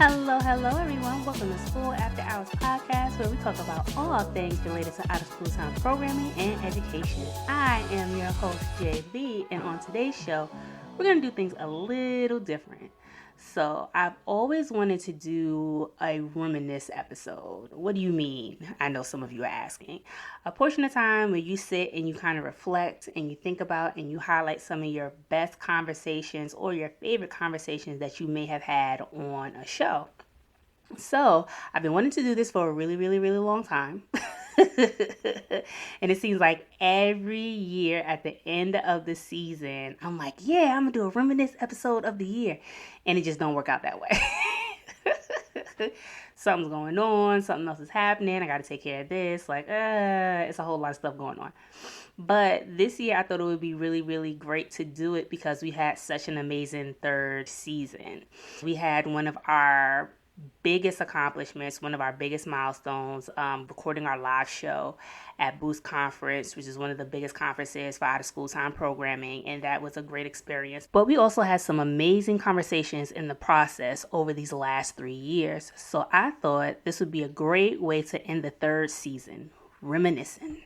Hello, everyone. Welcome to School After Hours podcast, where we talk about all things related to out-of-school time programming and education. I am your host, JB, and on today's show, we're going to do things a little different. So I've always wanted to do a reminisce episode. What do you mean? I know some of you are asking. A portion of time where you sit and you kind of reflect and you think about and you highlight some of your best conversations or your favorite conversations that you may have had on a show. So I've been wanting to do this for a really long time. And it seems like every year at the end of the season, I'm like, yeah, I'm gonna do a reminisce episode of the year. And it just don't work out that way. Something's going on, something else is happening, I gotta take care of this. It's a whole lot of stuff going on. But this year I thought it would be really great to do it because we had such an amazing third season. We had one of our biggest accomplishments, one of our biggest milestones, recording our live show at Boost Conference, which is one of the biggest conferences for out of school time programming, and that was a great experience. But we also had some amazing conversations in the process over these last 3 years, so I thought this would be a great way to end the third season, reminiscing.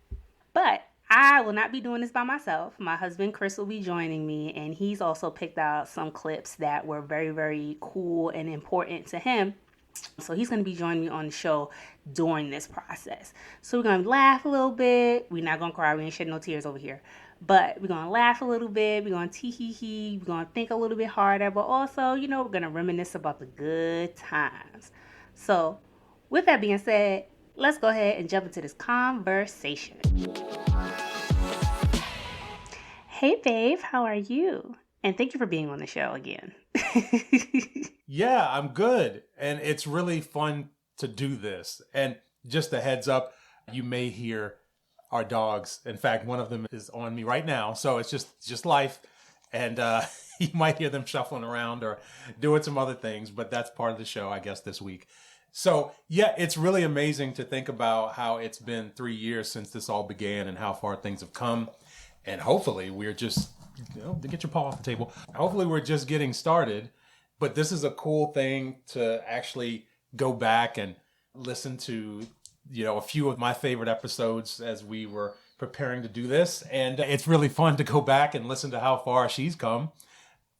But I will not be doing this by myself. My husband, Chris, will be joining me, and he's also picked out some clips that were very cool and important to him. So he's going to be joining me on the show during this process. So we're going to laugh a little bit. We're not going to cry. We ain't shedding no tears over here. But we're going to laugh a little bit. We're going to tee-hee-hee. We're going to think a little bit harder. But also, we're going to reminisce about the good times. So with that being said, let's go ahead and jump into this conversation. Hey, babe, how are you? And thank you for being on the show again. Yeah, I'm good. And it's really fun to do this. And just a heads up, you may hear our dogs. In fact, one of them is on me right now. So it's just life. And you might hear them shuffling around or doing some other things. But that's part of the show, I guess, this week. So, yeah, it's really amazing to think about how it's been 3 years since this all began and how far things have come. And hopefully we're just, to get your paw off the table, hopefully we're just getting started. But this is a cool thing to actually go back and listen to, a few of my favorite episodes as we were preparing to do this. And it's really fun to go back and listen to how far she's come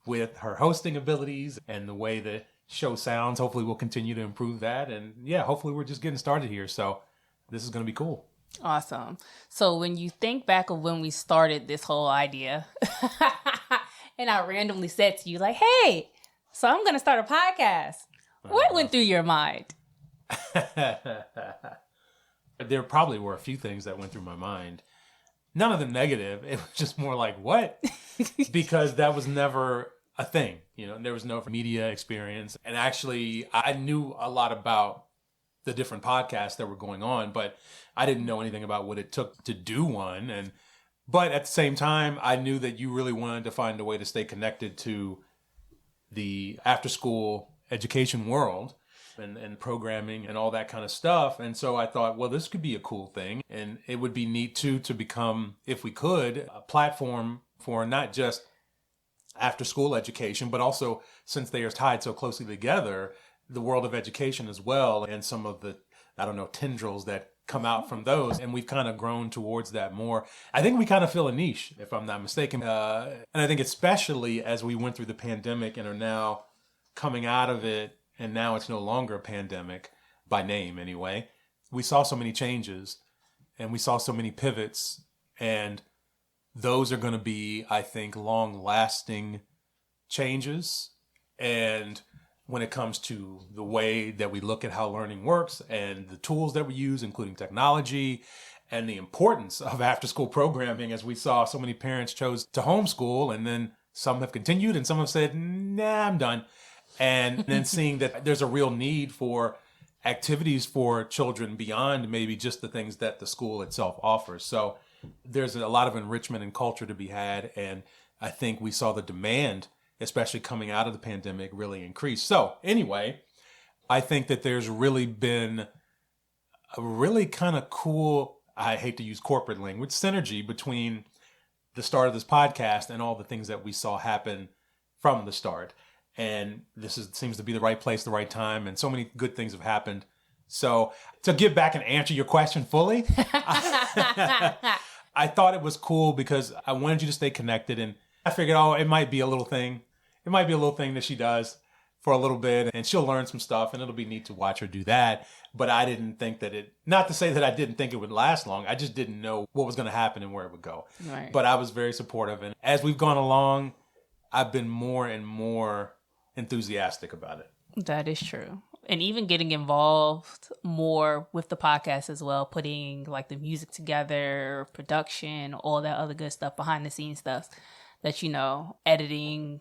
with her hosting abilities and the way the show sounds. Hopefully we'll continue to improve that. And yeah, hopefully we're just getting started here. So this is going to be cool. Awesome. So when you think back of when we started this whole idea, and I randomly said to you, like, hey, so I'm going to start a podcast. What went through your mind? There probably were a few things that went through my mind. None of them negative. It was just more like, what? Because that was never a thing. There was no media experience. And actually, I knew a lot about the different podcasts that were going on, but I didn't know anything about what it took to do one. But at the same time, I knew that you really wanted to find a way to stay connected to the after-school education world and programming and all that kind of stuff. And so I thought, well, this could be a cool thing. And it would be neat, too, to become, if we could, a platform for not just after-school education, but also, since they are tied so closely together, the world of education as well, and some of the, tendrils that come out from those. And we've kind of grown towards that more. I think we kind of fill a niche, if I'm not mistaken. And I think especially as we went through the pandemic and are now coming out of it, and now it's no longer a pandemic, by name anyway, we saw so many changes and we saw so many pivots. And those are going to be, I think, long-lasting changes. And when it comes to the way that we look at how learning works and the tools that we use, including technology, and the importance of after-school programming, as we saw so many parents chose to homeschool, and then some have continued and some have said, nah, I'm done. And then seeing that there's a real need for activities for children beyond maybe just the things that the school itself offers. So there's a lot of enrichment and culture to be had. And I think we saw the demand, especially coming out of the pandemic, really increase. So anyway, I think that there's really been a really kind of cool, I hate to use corporate language, synergy between the start of this podcast and all the things that we saw happen from the start. And seems to be the right place, the right time. And so many good things have happened. So to get back and answer your question fully, I thought it was cool because I wanted you to stay connected. And I figured, it might be a little thing. It might be a little thing that she does for a little bit, and she'll learn some stuff, and it'll be neat to watch her do that. But I didn't think that not to say that I didn't think it would last long. I just didn't know what was going to happen and where it would go. Right. But I was very supportive. And as we've gone along, I've been more and more enthusiastic about it. That is true. And even getting involved more with the podcast as well, putting like the music together, production, all that other good stuff, behind the scenes stuff that, editing,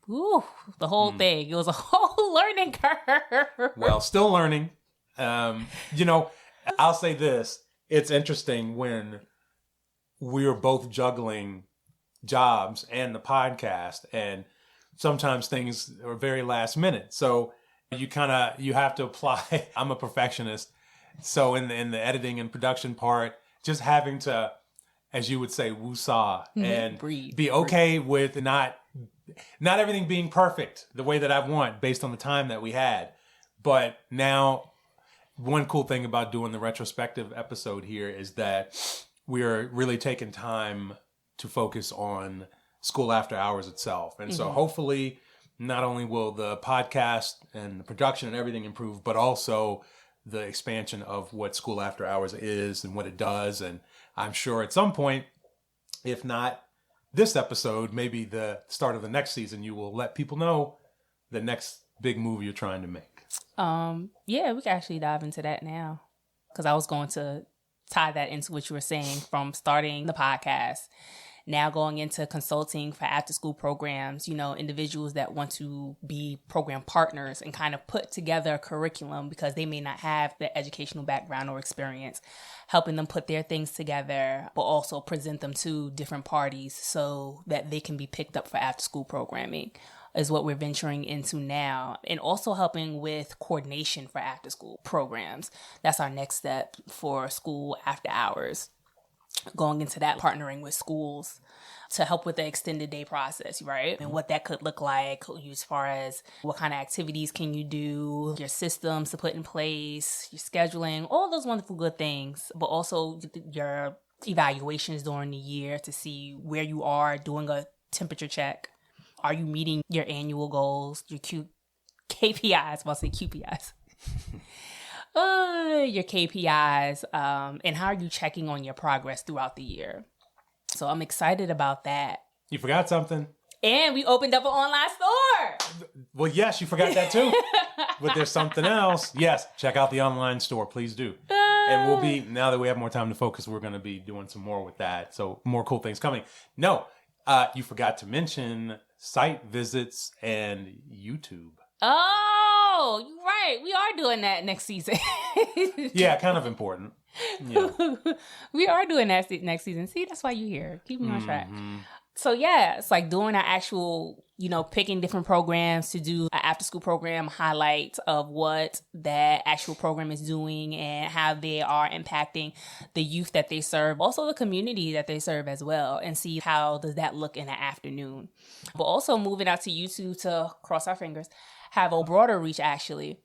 the whole thing. It was a whole learning curve. Well, still learning. I'll say this. It's interesting when we were both juggling jobs and the podcast, and sometimes things are very last minute. So you have to apply. I'm a perfectionist. So in the editing and production part, just having to, as you would say, woosah and be okay with not everything being perfect the way that I want based on the time that we had. But now, one cool thing about doing the retrospective episode here is that we're really taking time to focus on School After Hours itself. And so hopefully not only will the podcast and the production and everything improve, but also the expansion of what School After Hours is and what it does. And I'm sure at some point, if not this episode, maybe the start of the next season, you will let people know the next big move you're trying to make. Yeah, we can actually dive into that now, because I was going to tie that into what you were saying from starting the podcast, now going into consulting for after school programs, individuals that want to be program partners and kind of put together a curriculum because they may not have the educational background or experience, helping them put their things together, but also present them to different parties so that they can be picked up for after school programming is what we're venturing into now. And also helping with coordination for after school programs. That's our next step for School After Hours. Going into that, partnering with schools to help with the extended day process, right? And what that could look like as far as what kind of activities can you do, your systems to put in place, your scheduling, all those wonderful good things, but also your evaluations during the year to see where you are, doing a temperature check. Are you meeting your annual goals, your KPIs, I'll say QPIs. Your KPIs, and how are you checking on your progress throughout the year? So I'm excited about that. You forgot something. And we opened up an online store. Well, yes, you forgot that too. But there's something else. Yes, check out the online store. Please do. And now that we have more time to focus, we're going to be doing some more with that. So more cool things coming. No, you forgot to mention site visits and YouTube. Oh, you're right. We are doing that next season. Yeah, kind of important. Yeah. We are doing that next season. See, that's why you're here. Keep me on track. So yeah, it's like doing our actual, picking different programs to do an after school program highlight of what that actual program is doing and how they are impacting the youth that they serve, also the community that they serve as well, and see how does that look in the afternoon. But also moving out to YouTube to, cross our fingers, have a broader reach actually,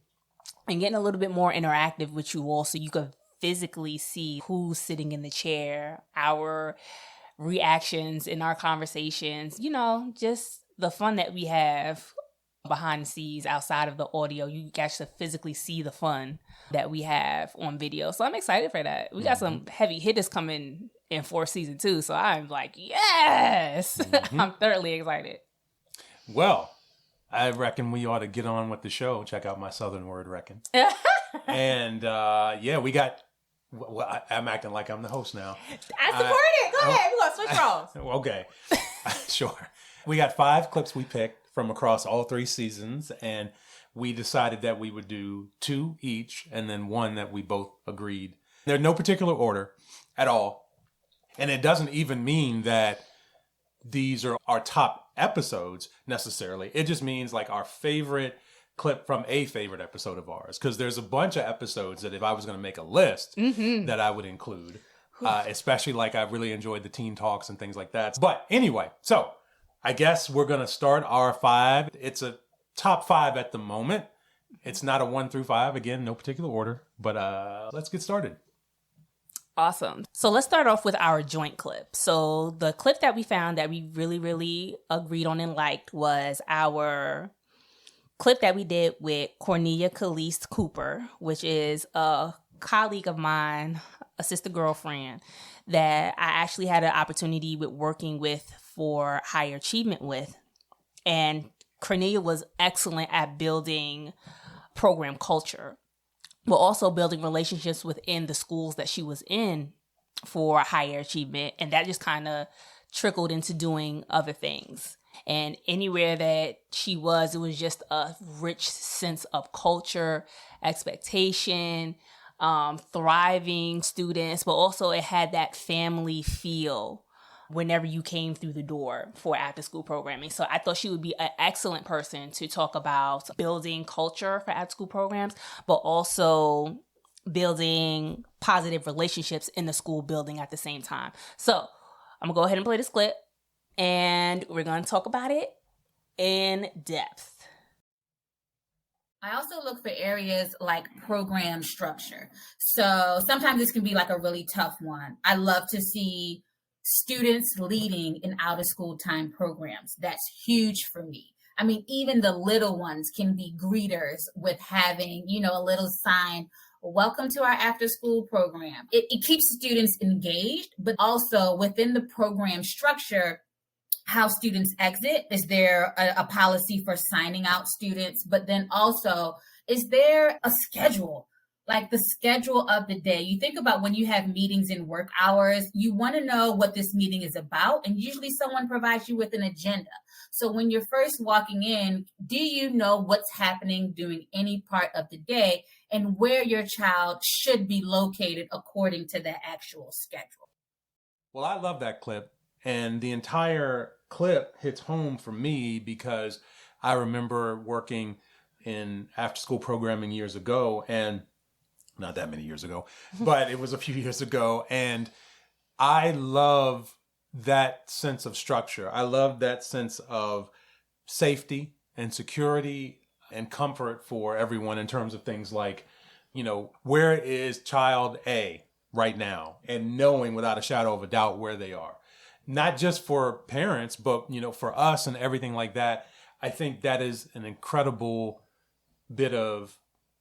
and getting a little bit more interactive with you all so you can physically see who's sitting in the chair, our reactions in our conversations, just the fun that we have behind the scenes outside of the audio. You actually physically see the fun that we have on video. So I'm excited for that. We got some heavy hitters coming in 4th season too. So I'm like, yes, I'm thoroughly excited. Well, I reckon we ought to get on with the show. Check out my Southern word, reckon. And we got... Well, I'm acting like I'm the host now. I support it. Go ahead. We're going to switch roles. Okay. Sure. We got 5 clips we picked from across all 3 seasons, and we decided that we would do 2 each and then 1 that we both agreed. There's no particular order at all. And it doesn't even mean that these are our top episodes necessarily. It just means like our favorite clip from a favorite episode of ours, because there's a bunch of episodes that if I was going to make a list that I would include, especially like I really enjoyed the teen talks and things like that. But anyway, so I guess we're going to start our 5. It's a top 5 at the moment. It's not a 1 through 5. Again, no particular order. But let's get started. Awesome. So let's start off with our joint clip. So the clip that we found that we really, really agreed on and liked was our clip that we did with Cornelia Caliste Cooper, which is a colleague of mine, a sister girlfriend, that I actually had an opportunity with working with for higher achievement with. And Cornelia was excellent at building program culture, but also building relationships within the schools that she was in for higher achievement. And that just kind of trickled into doing other things. And anywhere that she was, it was just a rich sense of culture, expectation, thriving students, but also it had that family feel whenever you came through the door for after school programming. So I thought she would be an excellent person to talk about building culture for after school programs, but also building positive relationships in the school building at the same time. So I'm gonna go ahead and play this clip and we're gonna talk about it in depth. I also look for areas like program structure. So sometimes this can be like a really tough one. I love to see students leading in out of school time programs. That's huge for me. I mean, even the little ones can be greeters with having, a little sign, welcome to our after school program. It keeps students engaged, but also within the program structure, how students exit. Is there a policy for signing out students? But then also, is there a schedule? Like the schedule of the day. You think about when you have meetings in work hours, you want to know what this meeting is about. And usually someone provides you with an agenda. So when you're first walking in, do you know what's happening during any part of the day and where your child should be located according to that actual schedule? Well, I love that clip. And the entire clip hits home for me because I remember working in after school programming years ago, and not that many years ago, but it was a few years ago. And I love that sense of structure. I love that sense of safety and security and comfort for everyone in terms of things like, where is child A right now? And knowing without a shadow of a doubt where they are. Not just for parents, but, for us and everything like that. I think that is an incredible bit of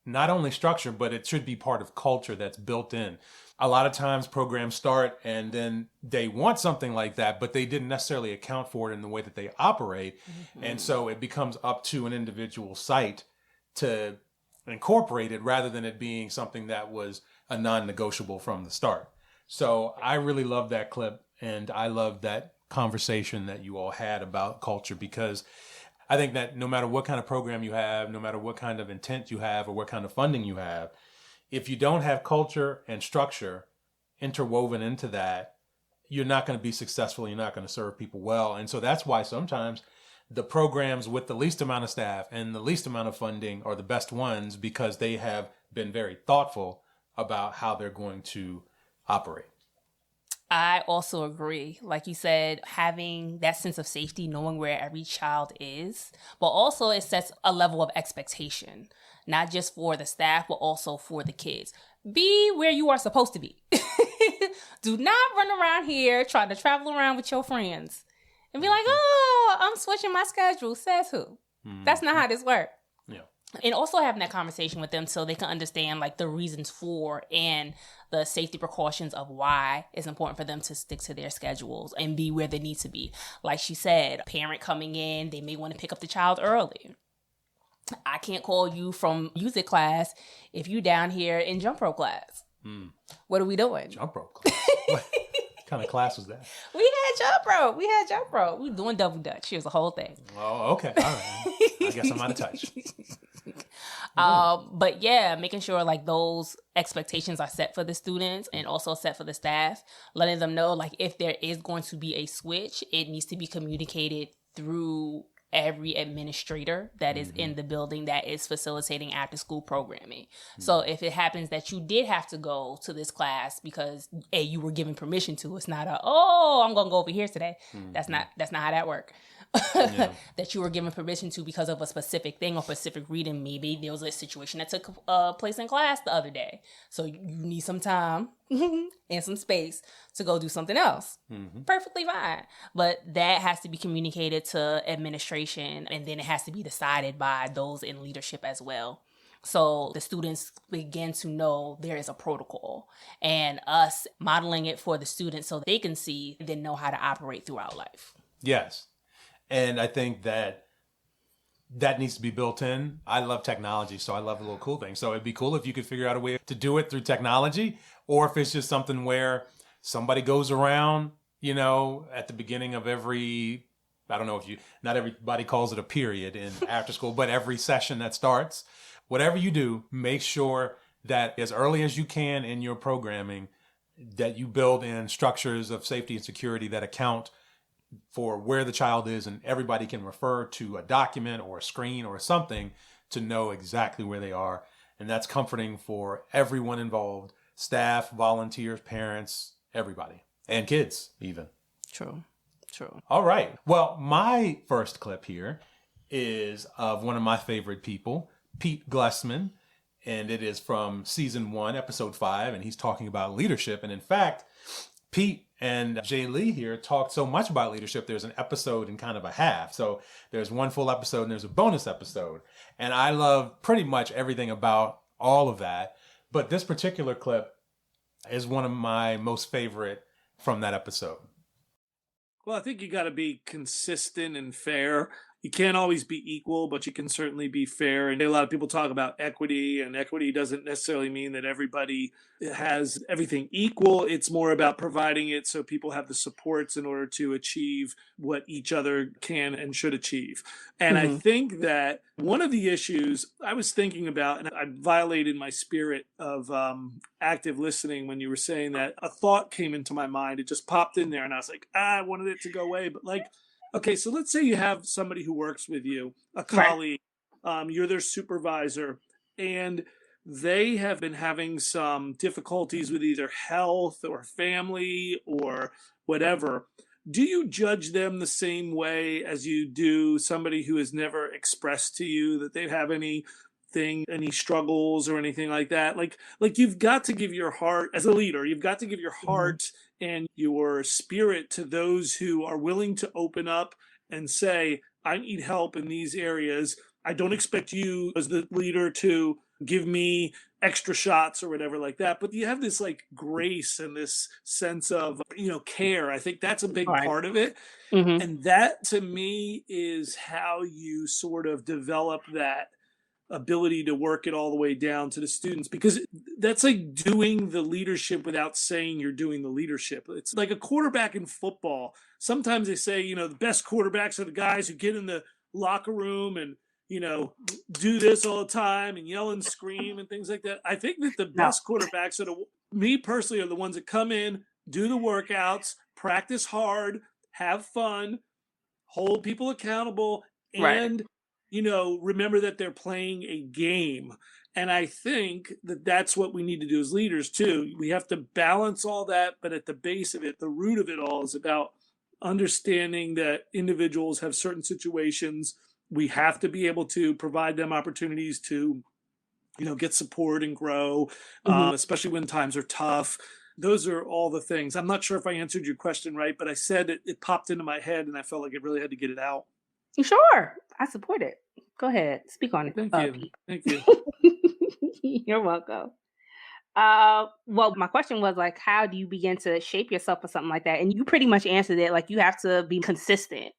not only structure, but it should be part of culture that's built in. A lot of times programs start and then they want something like that, but they didn't necessarily account for it in the way that they operate. Mm-hmm. And so it becomes up to an individual site to incorporate it rather than it being something that was a non-negotiable from the start. So I really love that clip. And I love that conversation that you all had about culture, because I think that no matter what kind of program you have, no matter what kind of intent you have or what kind of funding you have, if you don't have culture and structure interwoven into that, you're not going to be successful. You're not going to serve people well. And so that's why sometimes the programs with the least amount of staff and the least amount of funding are the best ones, because they have been very thoughtful about how they're going to operate. I also agree. Like you said, having that sense of safety, knowing where every child is, but also it sets a level of expectation, not just for the staff, but also for the kids. Be where you are supposed to be. Do not run around here trying to travel around with your friends and be like, oh, I'm switching my schedule. Says who? Mm-hmm. That's not how this works. Yeah. And also having that conversation with them so they can understand like the reasons for and the safety precautions of why it's important for them to stick to their schedules and be where they need to be. Like she said, a parent coming in, they may want to pick up the child early. I can't call you from music class if you down here in jump rope class. What are we doing? Jump rope class? What kind of class was that? We had jump rope. We were doing double dutch. It was a whole thing. Oh, okay. All right. I guess I'm out of touch. But yeah, making sure like those expectations are set for the students and also set for the staff, letting them know like if there is going to be a switch, it needs to be communicated through every administrator that is in the building that is facilitating after school programming. So if it happens that you did have to go to this class because you were given permission to, it's not I'm going to go over here today. That's not how that works. Yeah. that you were given permission to because of a specific thing or specific reading. Maybe there was a situation that took place in class the other day. So you need some time and some space to go do something else. Mm-hmm. Perfectly fine. But that has to be communicated to administration, and then it has to be decided by those in leadership as well. So the students begin to know there is a protocol, and us modeling it for the students so they can see and then know how to operate throughout life. Yes. And I think that needs to be built in. I love technology, so I love the little cool things. So it'd be cool if you could figure out a way to do it through technology, or if it's just something where somebody goes around, at the beginning of every, I don't know if not everybody calls it a period in after school, but every session that starts, whatever you do, make sure that as early as you can in your programming, that you build in structures of safety and security that account for where the child is, and everybody can refer to a document or a screen or something to know exactly where they are. And that's comforting for everyone involved, staff, volunteers, parents, everybody, and kids even. True. All right. Well, my first clip here is of one of my favorite people, Pete Glessman, and it is from season 1, episode 5, and he's talking about leadership. And in fact, Pete and Jay Lee here talked so much about leadership, there's an episode and kind of a half. So there's one full episode and there's a bonus episode. And I love pretty much everything about all of that. But this particular clip is one of my most favorite from that episode. Well, I think you got to be consistent and fair. You can't always be equal, but you can certainly be fair. And a lot of people talk about equity, and equity doesn't necessarily mean that everybody has everything equal. It's more about providing it so people have the supports in order to achieve what each other can and should achieve. And I think that one of the issues I was thinking about, and I violated my spirit of active listening when you were saying that, a thought came into my mind. It just popped in there, and I was like, I wanted it to go away. But okay, so let's say you have somebody who works with you, a colleague, you're their supervisor, and they have been having some difficulties with either health or family or whatever. Do you judge them the same way as you do somebody who has never expressed to you that they have any struggles or anything like that? Like you've got to give your heart as a leader, you've got to give your heart and your spirit to those who are willing to open up and say, I need help in these areas. I don't expect you as the leader to give me extra shots or whatever like that. But you have this grace and this sense of, care. I think that's a big part of it. Mm-hmm. And that to me is how you sort of develop that ability to work it all the way down to the students, because that's like doing the leadership without saying you're doing the leadership. It's like a quarterback in football. Sometimes they say, the best quarterbacks are the guys who get in the locker room and, do this all the time and yell and scream and things like that. I think that the best quarterbacks me personally, are the ones that come in, do the workouts, practice hard, have fun, hold people accountable, and remember that they're playing a game. And I think that that's what we need to do as leaders too. We have to balance all that, but at the base of it, the root of it all is about understanding that individuals have certain situations. We have to be able to provide them opportunities to, get support and grow, especially when times are tough. Those are all the things. I'm not sure if I answered your question right, but I said it popped into my head and I felt like I really had to get it out. Sure. I support it. Go ahead. Speak on it. Thank you. Pete. Thank you. You're welcome. Well, my question was how do you begin to shape yourself for something like that? And you pretty much answered it. You have to be consistent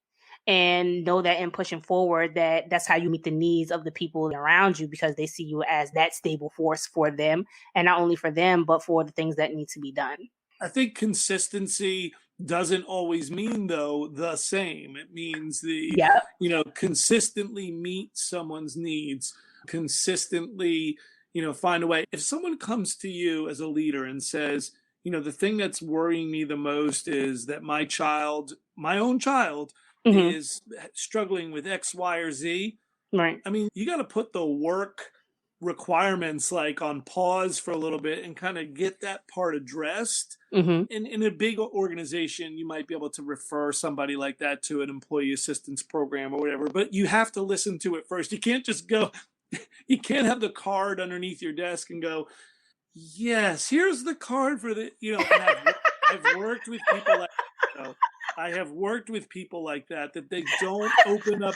and know that in pushing forward, that's how you meet the needs of the people around you, because they see you as that stable force for them, and not only for them, but for the things that need to be done. I think consistency doesn't always mean, though, the same. It means consistently meet someone's needs, consistently, find a way. If someone comes to you as a leader and says, the thing that's worrying me the most is that my own child, is struggling with X, Y, or Z. Right. I mean, you got to put the work requirements like on pause for a little bit and kind of get that part addressed. Mm-hmm. In a big organization, you might be able to refer somebody like that to an employee assistance program or whatever, but you have to listen to it first. You can't just go, you can't have the card underneath your desk and go, yes, here's the card for the, and I've worked with people like, I have worked with people like that, that they don't open up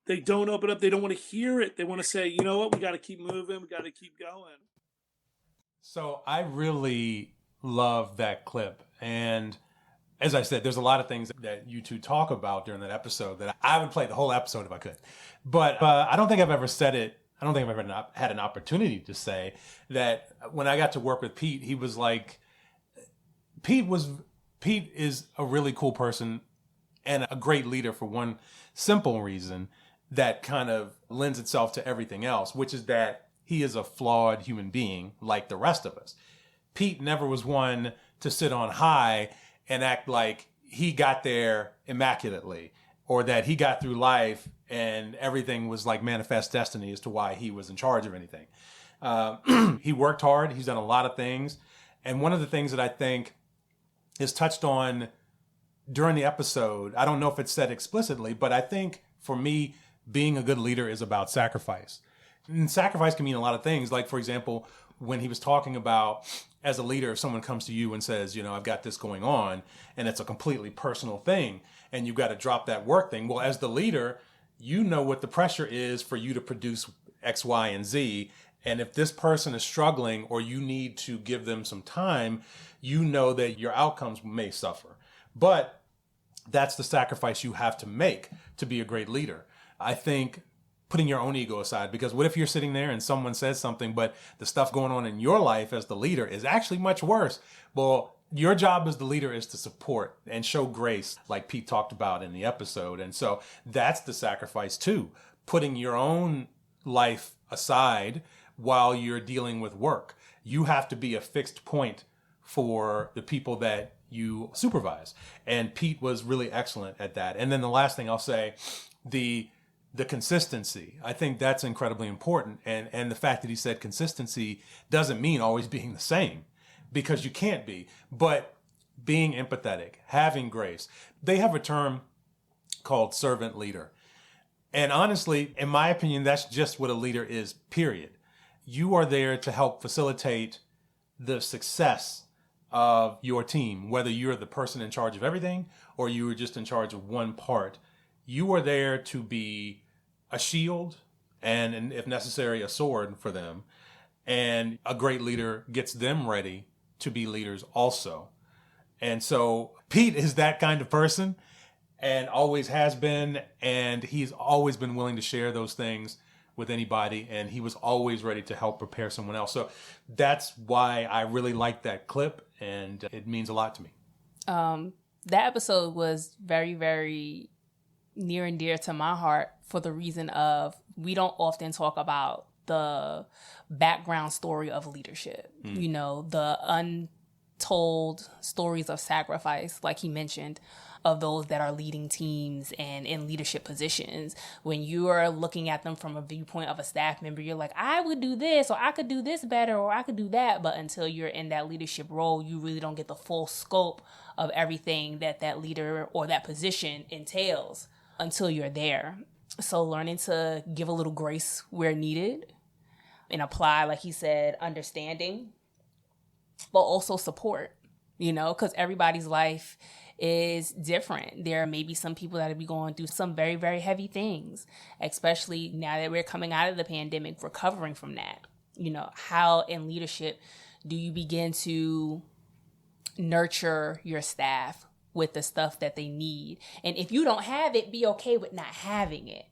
they don't open up, they don't want to hear it. They want to say, you know what, we got to keep moving, we got to keep going. So I really love that clip. And as I said, there's a lot of things that you two talk about during that episode that I would play the whole episode if I could. But I don't think I've ever said it. I don't think I've ever had an opportunity to say that when I got to work with Pete, he was like, Pete is a really cool person and a great leader for one simple reason that kind of lends itself to everything else, which is that he is a flawed human being like the rest of us. Pete never was one to sit on high and act like he got there immaculately or that he got through life and everything was like manifest destiny as to why he was in charge of anything. He worked hard. He's done a lot of things. And one of the things that I think is touched on during the episode, I don't know if it's said explicitly, but I think for me, being a good leader is about sacrifice. And sacrifice can mean a lot of things. Like, for example, when he was talking about as a leader, if someone comes to you and says, I've got this going on and it's a completely personal thing and you've got to drop that work thing. Well, as the leader, you know what the pressure is for you to produce X, Y, and Z. And if this person is struggling or you need to give them some time, you know that your outcomes may suffer. But that's the sacrifice you have to make to be a great leader. I think putting your own ego aside, because what if you're sitting there and someone says something, but the stuff going on in your life as the leader is actually much worse? Well, your job as the leader is to support and show grace, like Pete talked about in the episode. And so that's the sacrifice too, putting your own life aside while you're dealing with work. You have to be a fixed point for the people that you supervise. And Pete was really excellent at that. And then the last thing I'll say, the consistency. I think that's incredibly important. And the fact that he said consistency doesn't mean always being the same, because you can't be, but being empathetic, having grace. They have a term called servant leader. And honestly, in my opinion, that's just what a leader is, period. You are there to help facilitate the success of your team, whether you're the person in charge of everything or you are just in charge of one part. You are there to be a shield and if necessary, a sword for them. And a great leader gets them ready to be leaders also. And so Pete is that kind of person and always has been. And he's always been willing to share those things with anybody. And he was always ready to help prepare someone else. So that's why I really like that clip. And it means a lot to me. That episode was very, very near and dear to my heart for the reason of we don't often talk about the background story of leadership. The untold stories of sacrifice, like he mentioned, of those that are leading teams and in leadership positions. When you are looking at them from a viewpoint of a staff member, you're like, I would do this, or I could do this better, or I could do that. But until you're in that leadership role, you really don't get the full scope of everything that leader or that position entails until you're there. So learning to give a little grace where needed and apply, like he said, understanding, but also support, because everybody's life is different. There may be some people that will be going through some very, very heavy things, especially now that we're coming out of the pandemic, recovering from that. How in leadership do you begin to nurture your staff with the stuff that they need? And if you don't have it, be okay with not having it.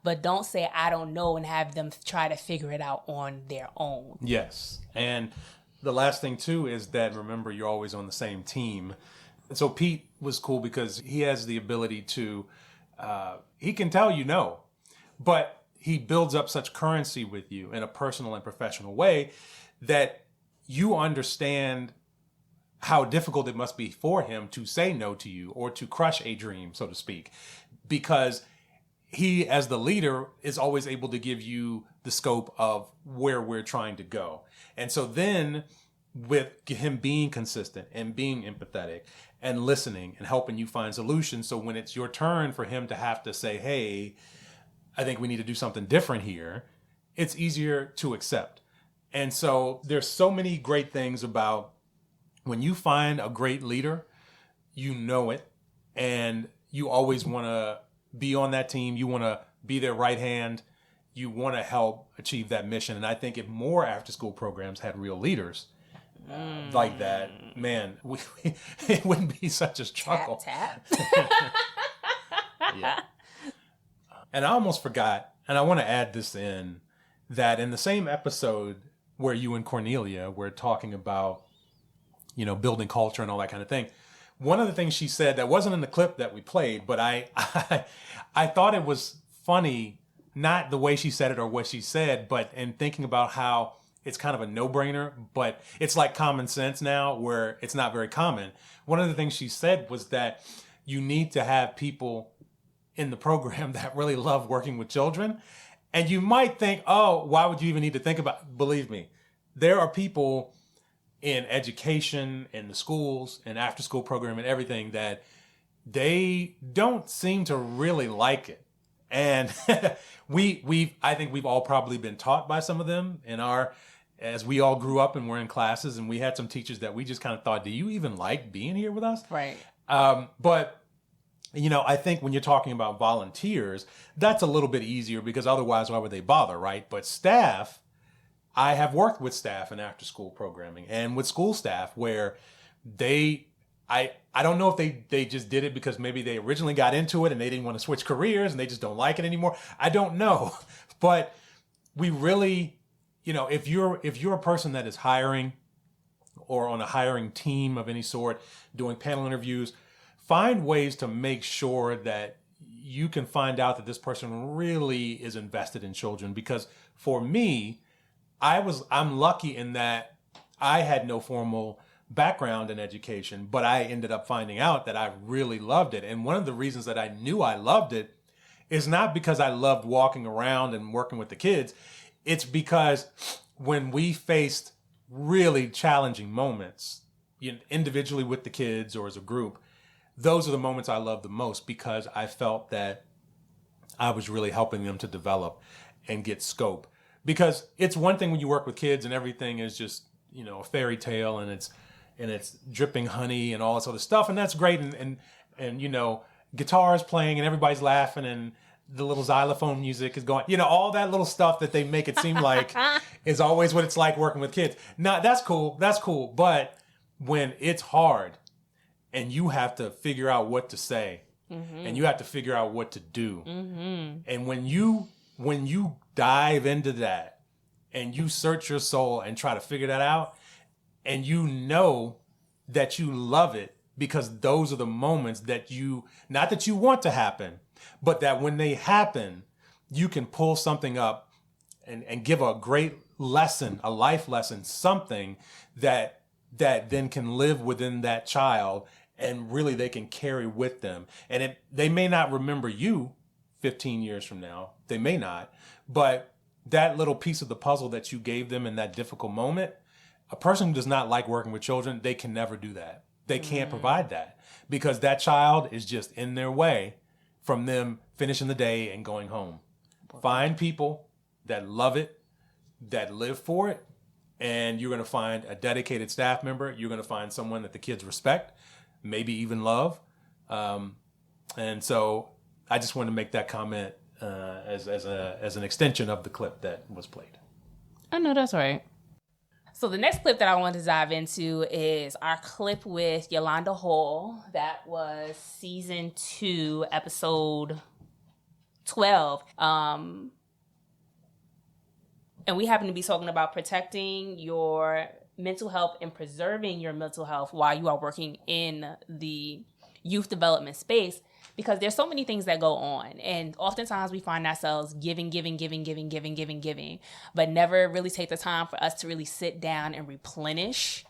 But don't say, I don't know, and have them try to figure it out on their own. Yes. And the last thing, too, is that, remember, you're always on the same team. And so Pete was cool because he has the ability to, he can tell you no, but he builds up such currency with you in a personal and professional way that you understand how difficult it must be for him to say no to you or to crush a dream, so to speak, because he, as the leader, is always able to give you the scope of where we're trying to go. And so then with him being consistent and being empathetic and listening and helping you find solutions. So when it's your turn for him to have to say, hey, I think we need to do something different here, it's easier to accept. And so there's so many great things about when you find a great leader, you know it, and you always want to be on that team. You want to be their right hand. You want to help achieve that mission. And I think if more after school programs had real leaders like that, man, it wouldn't be such a struggle. Tap. Yeah. And I almost forgot, and I want to add this in, that in the same episode where you and Cornelia were talking about, building culture and all that kind of thing, one of the things she said that wasn't in the clip that we played, but I thought it was funny, not the way she said it or what she said, but in thinking about how it's kind of a no-brainer, but it's like common sense now where it's not very common. One of the things she said was that you need to have people in the program that really love working with children. And you might think, oh, why would you even need to think about it? Believe me, there are people in education, in the schools, and after school program and everything that they don't seem to really like it. And I think we've all probably been taught by some of them as we all grew up and were in classes, and we had some teachers that we just kind of thought, do you even like being here with us? Right. But I think when you're talking about volunteers, that's a little bit easier because otherwise, why would they bother, right? But staff, I have worked with staff in after school programming and with school staff where I don't know if they just did it because maybe they originally got into it and they didn't want to switch careers and they just don't like it anymore. I don't know. But we really, if you're a person that is hiring or on a hiring team of any sort, doing panel interviews, find ways to make sure that you can find out that this person really is invested in children. Because for me, I'm lucky in that I had no formal background in education, but I ended up finding out that I really loved it. And one of the reasons that I knew I loved it is not because I loved walking around and working with the kids. It's because when we faced really challenging moments, individually with the kids or as a group, those are the moments I love the most because I felt that I was really helping them to develop and get scope. Because it's one thing when you work with kids and everything is just, a fairy tale and it's dripping honey and all this other stuff. And that's great. And guitars playing and everybody's laughing and the little xylophone music is going, all that little stuff that they make it seem like is always what it's like working with kids. Now, that's cool. That's cool. But when it's hard and you have to figure out what to say and you have to figure out what to do. And when you dive into that and you search your soul and try to figure that out and you know that you love it because those are the moments that not that you want to happen, but that when they happen, you can pull something up and give a great lesson, a life lesson, something that then can live within that child and really they can carry with them. And they may not remember you 15 years from now. They may not. But that little piece of the puzzle that you gave them in that difficult moment, a person who does not like working with children, they can never do that. They can't provide that because that child is just in their way from them finishing the day and going home. Find people that love it, that live for it, and you're going to find a dedicated staff member. You're going to find someone that the kids respect, maybe even love. And so I just wanted to make that comment as an extension of the clip that was played. I know that's right. So the next clip that I want to dive into is our clip with Yolanda Hall. That was season 2, episode 12. And we happen to be talking about protecting your mental health and preserving your mental health while you are working in the youth development space. Because there's so many things that go on. And oftentimes we find ourselves giving, but never really take the time for us to really sit down and replenish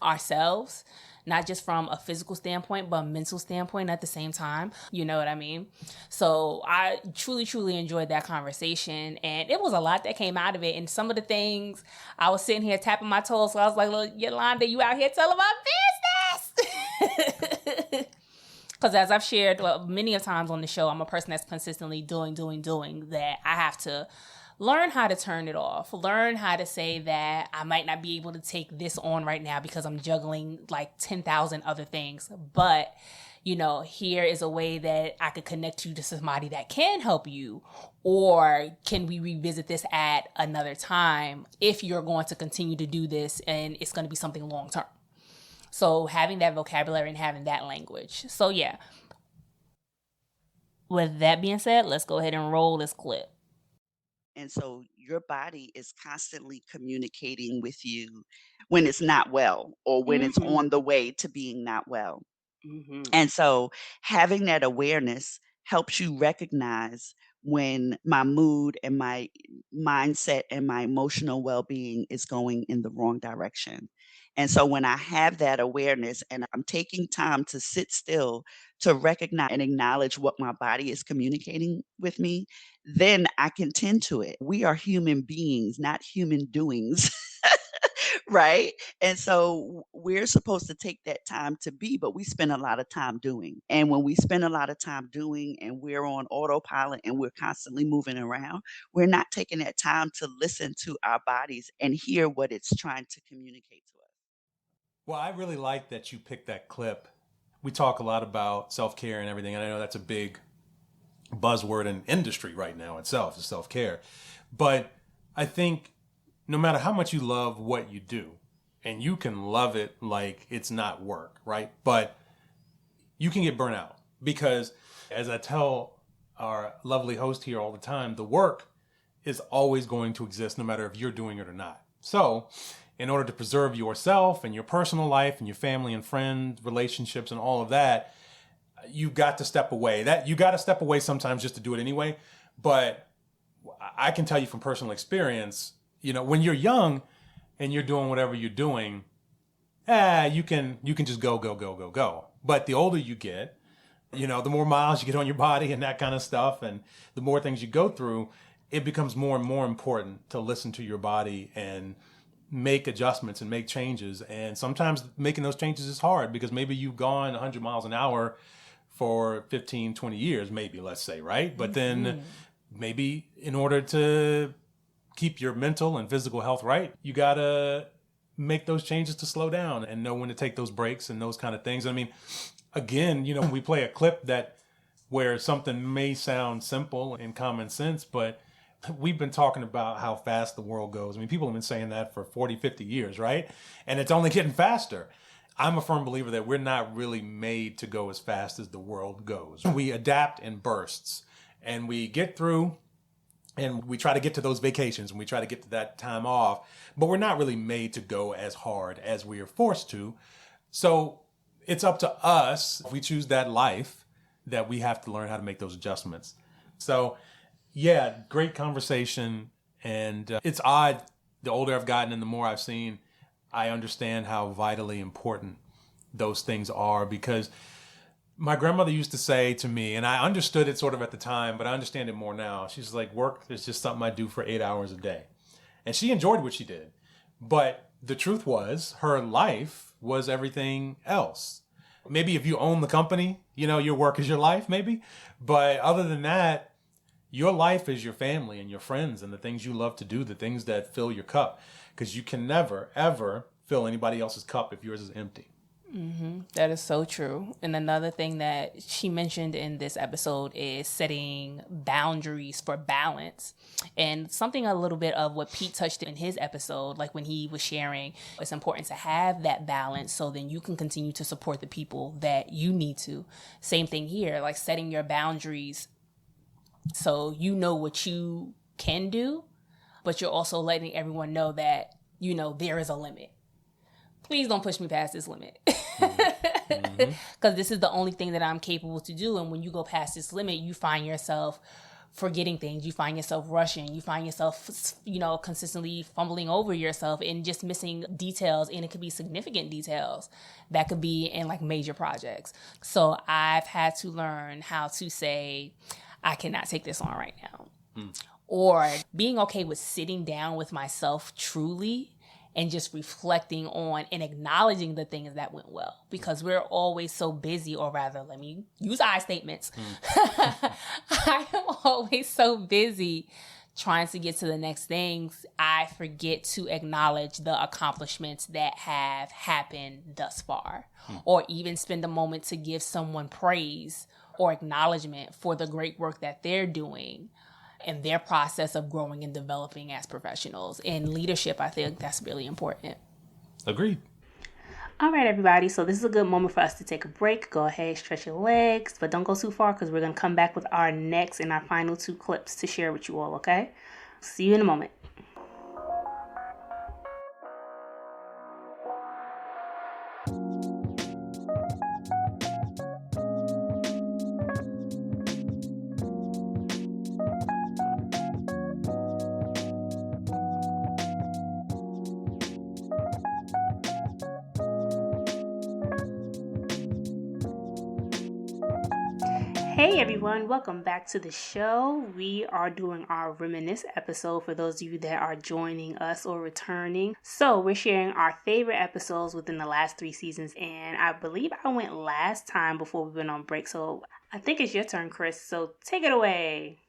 ourselves, not just from a physical standpoint, but a mental standpoint at the same time. You know what I mean? So I truly, truly enjoyed that conversation, and it was a lot that came out of it. And some of the things, I was sitting here tapping my toes, so I was like, "Look, Yolanda, you out here telling my business." Because as I've shared many of times on the show, I'm a person that's consistently doing, that I have to learn how to turn it off, learn how to say that I might not be able to take this on right now because I'm juggling like 10,000 other things. But, you know, here is a way that I could connect you to somebody that can help you. Or can we revisit this at another time if you're going to continue to do this and it's going to be something long term? So having that vocabulary and having that language. So yeah. With that being said, let's go ahead and roll this clip. And so your body is constantly communicating with you when it's not well or when it's Mm-hmm. on the way to being not well. Mm-hmm. And so having that awareness helps you recognize when my mood and my mindset and my emotional well-being is going in the wrong direction. And so when I have that awareness and I'm taking time to sit still to recognize and acknowledge what my body is communicating with me, then I can tend to it. We are human beings, not human doings. Right? And so we're supposed to take that time to be, but we spend a lot of time doing. And when we spend a lot of time doing and we're on autopilot and we're constantly moving around, we're not taking that time to listen to our bodies and hear what it's trying to communicate to us. Well, I really like that you picked that clip. We talk a lot about self-care and everything, and I know that's a big buzzword in industry right now itself, is self-care. But I think no matter how much you love what you do, and you can love it like it's not work, right? But you can get burnt out because, as I tell our lovely host here all the time, the work is always going to exist no matter if you're doing it or not. So in order to preserve yourself and your personal life and your family and friend relationships and all of that, you've got to step away. That you got to step away sometimes just to do it anyway. But I can tell you from personal experience, you know, when you're young and you're doing whatever you're doing, you can just go. But the older you get, you know, the more miles you get on your body and that kind of stuff, and the more things you go through, it becomes more and more important to listen to your body and make adjustments and make changes. And sometimes making those changes is hard because maybe you've gone 100 miles an hour for 15, 20 years, maybe, let's say, right? But then maybe in order to keep your mental and physical health right, you got to make those changes to slow down and know when to take those breaks and those kind of things. I mean, again, you know, we play a clip that where something may sound simple and common sense, but we've been talking about how fast the world goes. I mean, people have been saying that for 40, 50 years, right? And it's only getting faster. I'm a firm believer that we're not really made to go as fast as the world goes. We adapt in bursts and we get through and we try to get to those vacations and we try to get to that time off, but we're not really made to go as hard as we are forced to. So it's up to us, if we choose that life, that we have to learn how to make those adjustments. So yeah, great conversation. And it's odd, the older I've gotten and the more I've seen, I understand how vitally important those things are, because my grandmother used to say to me, and I understood it sort of at the time, but I understand it more now. She's like, work is just something I do for 8 hours a day. And she enjoyed what she did. But the truth was, her life was everything else. Maybe if you own the company, you know, your work is your life, maybe. But other than that, your life is your family and your friends and the things you love to do, the things that fill your cup. Because you can never, ever fill anybody else's cup if yours is empty. Mm-hmm. That is so true. And another thing that she mentioned in this episode is setting boundaries for balance. And something a little bit of what Pete touched in his episode, like when he was sharing, it's important to have that balance so then you can continue to support the people that you need to. Same thing here, like setting your boundaries so you know what you can do, but you're also letting everyone know that, you know, there is a limit. Please don't push me past this limit. Because this is the only thing that I'm capable to do. And when you go past this limit, you find yourself forgetting things. You find yourself rushing. You find yourself, consistently fumbling over yourself and just missing details. And it could be significant details that could be in like major projects. So I've had to learn how to say, I cannot take this on right now. Or being okay with sitting down with myself truly and just reflecting on and acknowledging the things that went well, because we're always so busy, or rather, let me use I statements. I am always so busy trying to get to the next things, I forget to acknowledge the accomplishments that have happened thus far, or even spend a moment to give someone praise or acknowledgement for the great work that they're doing and their process of growing and developing as professionals. In leadership, I think that's really important. Agreed. All right, everybody. So this is a good moment for us to take a break. Go ahead, stretch your legs, but don't go too far because we're going to come back with our next and our final 2 clips to share with you all, okay? See you in a moment. Hey everyone, welcome back to the show. We are doing our Reminisce episode for those of you that are joining us or returning. So we're sharing our favorite episodes within the last 3 seasons, and I believe I went last time before we went on break. So I think it's your turn, Chris. So take it away.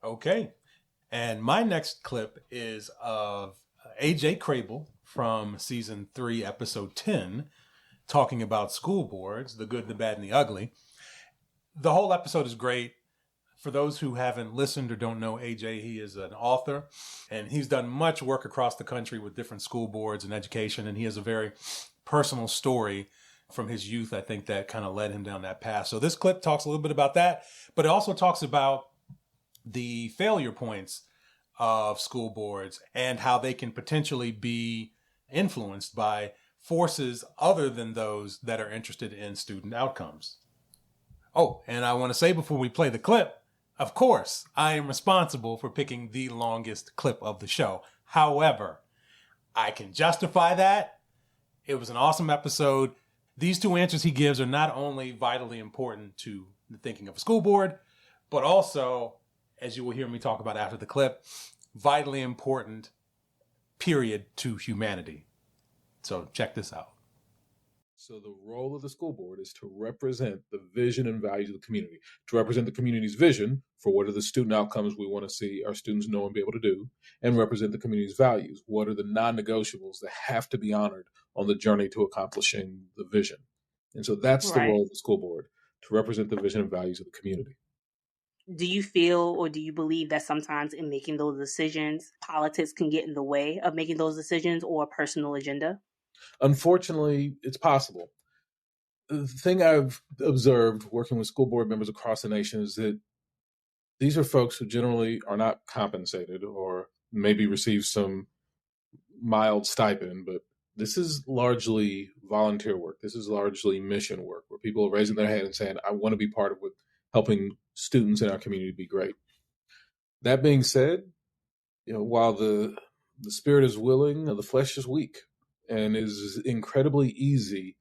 Okay. And my next clip is of AJ Crable from season 3, episode 10, talking about school boards, the good, the bad, and the ugly. The whole episode is great. For those who haven't listened or don't know AJ, he is an author, and he's done much work across the country with different school boards and education, and he has a very personal story from his youth, I think, that kind of led him down that path. So this clip talks a little bit about that, but it also talks about the failure points of school boards and how they can potentially be influenced by forces other than those that are interested in student outcomes. Oh, and I want to say before we play the clip, of course, I am responsible for picking the longest clip of the show. However, I can justify that. It was an awesome episode. These 2 answers he gives are not only vitally important to the thinking of a school board, but also, as you will hear me talk about after the clip, vitally important, period, to humanity. So check this out. So the role of the school board is to represent the vision and values of the community, to represent the community's vision for what are the student outcomes we want to see our students know and be able to do, and represent the community's values. What are the non-negotiables that have to be honored on the journey to accomplishing the vision? And so that's the role of the school board, to represent the vision and values of the community. Do you feel or do you believe that sometimes in making those decisions, politics can get in the way of making those decisions or a personal agenda? Unfortunately, it's possible. The thing I've observed working with school board members across the nation is that these are folks who generally are not compensated or maybe receive some mild stipend, but this is largely volunteer work. This is largely mission work where people are raising their hand and saying, I want to be part of what helping students in our community be great. That being said, while the spirit is willing, the flesh is weak, and it is incredibly easy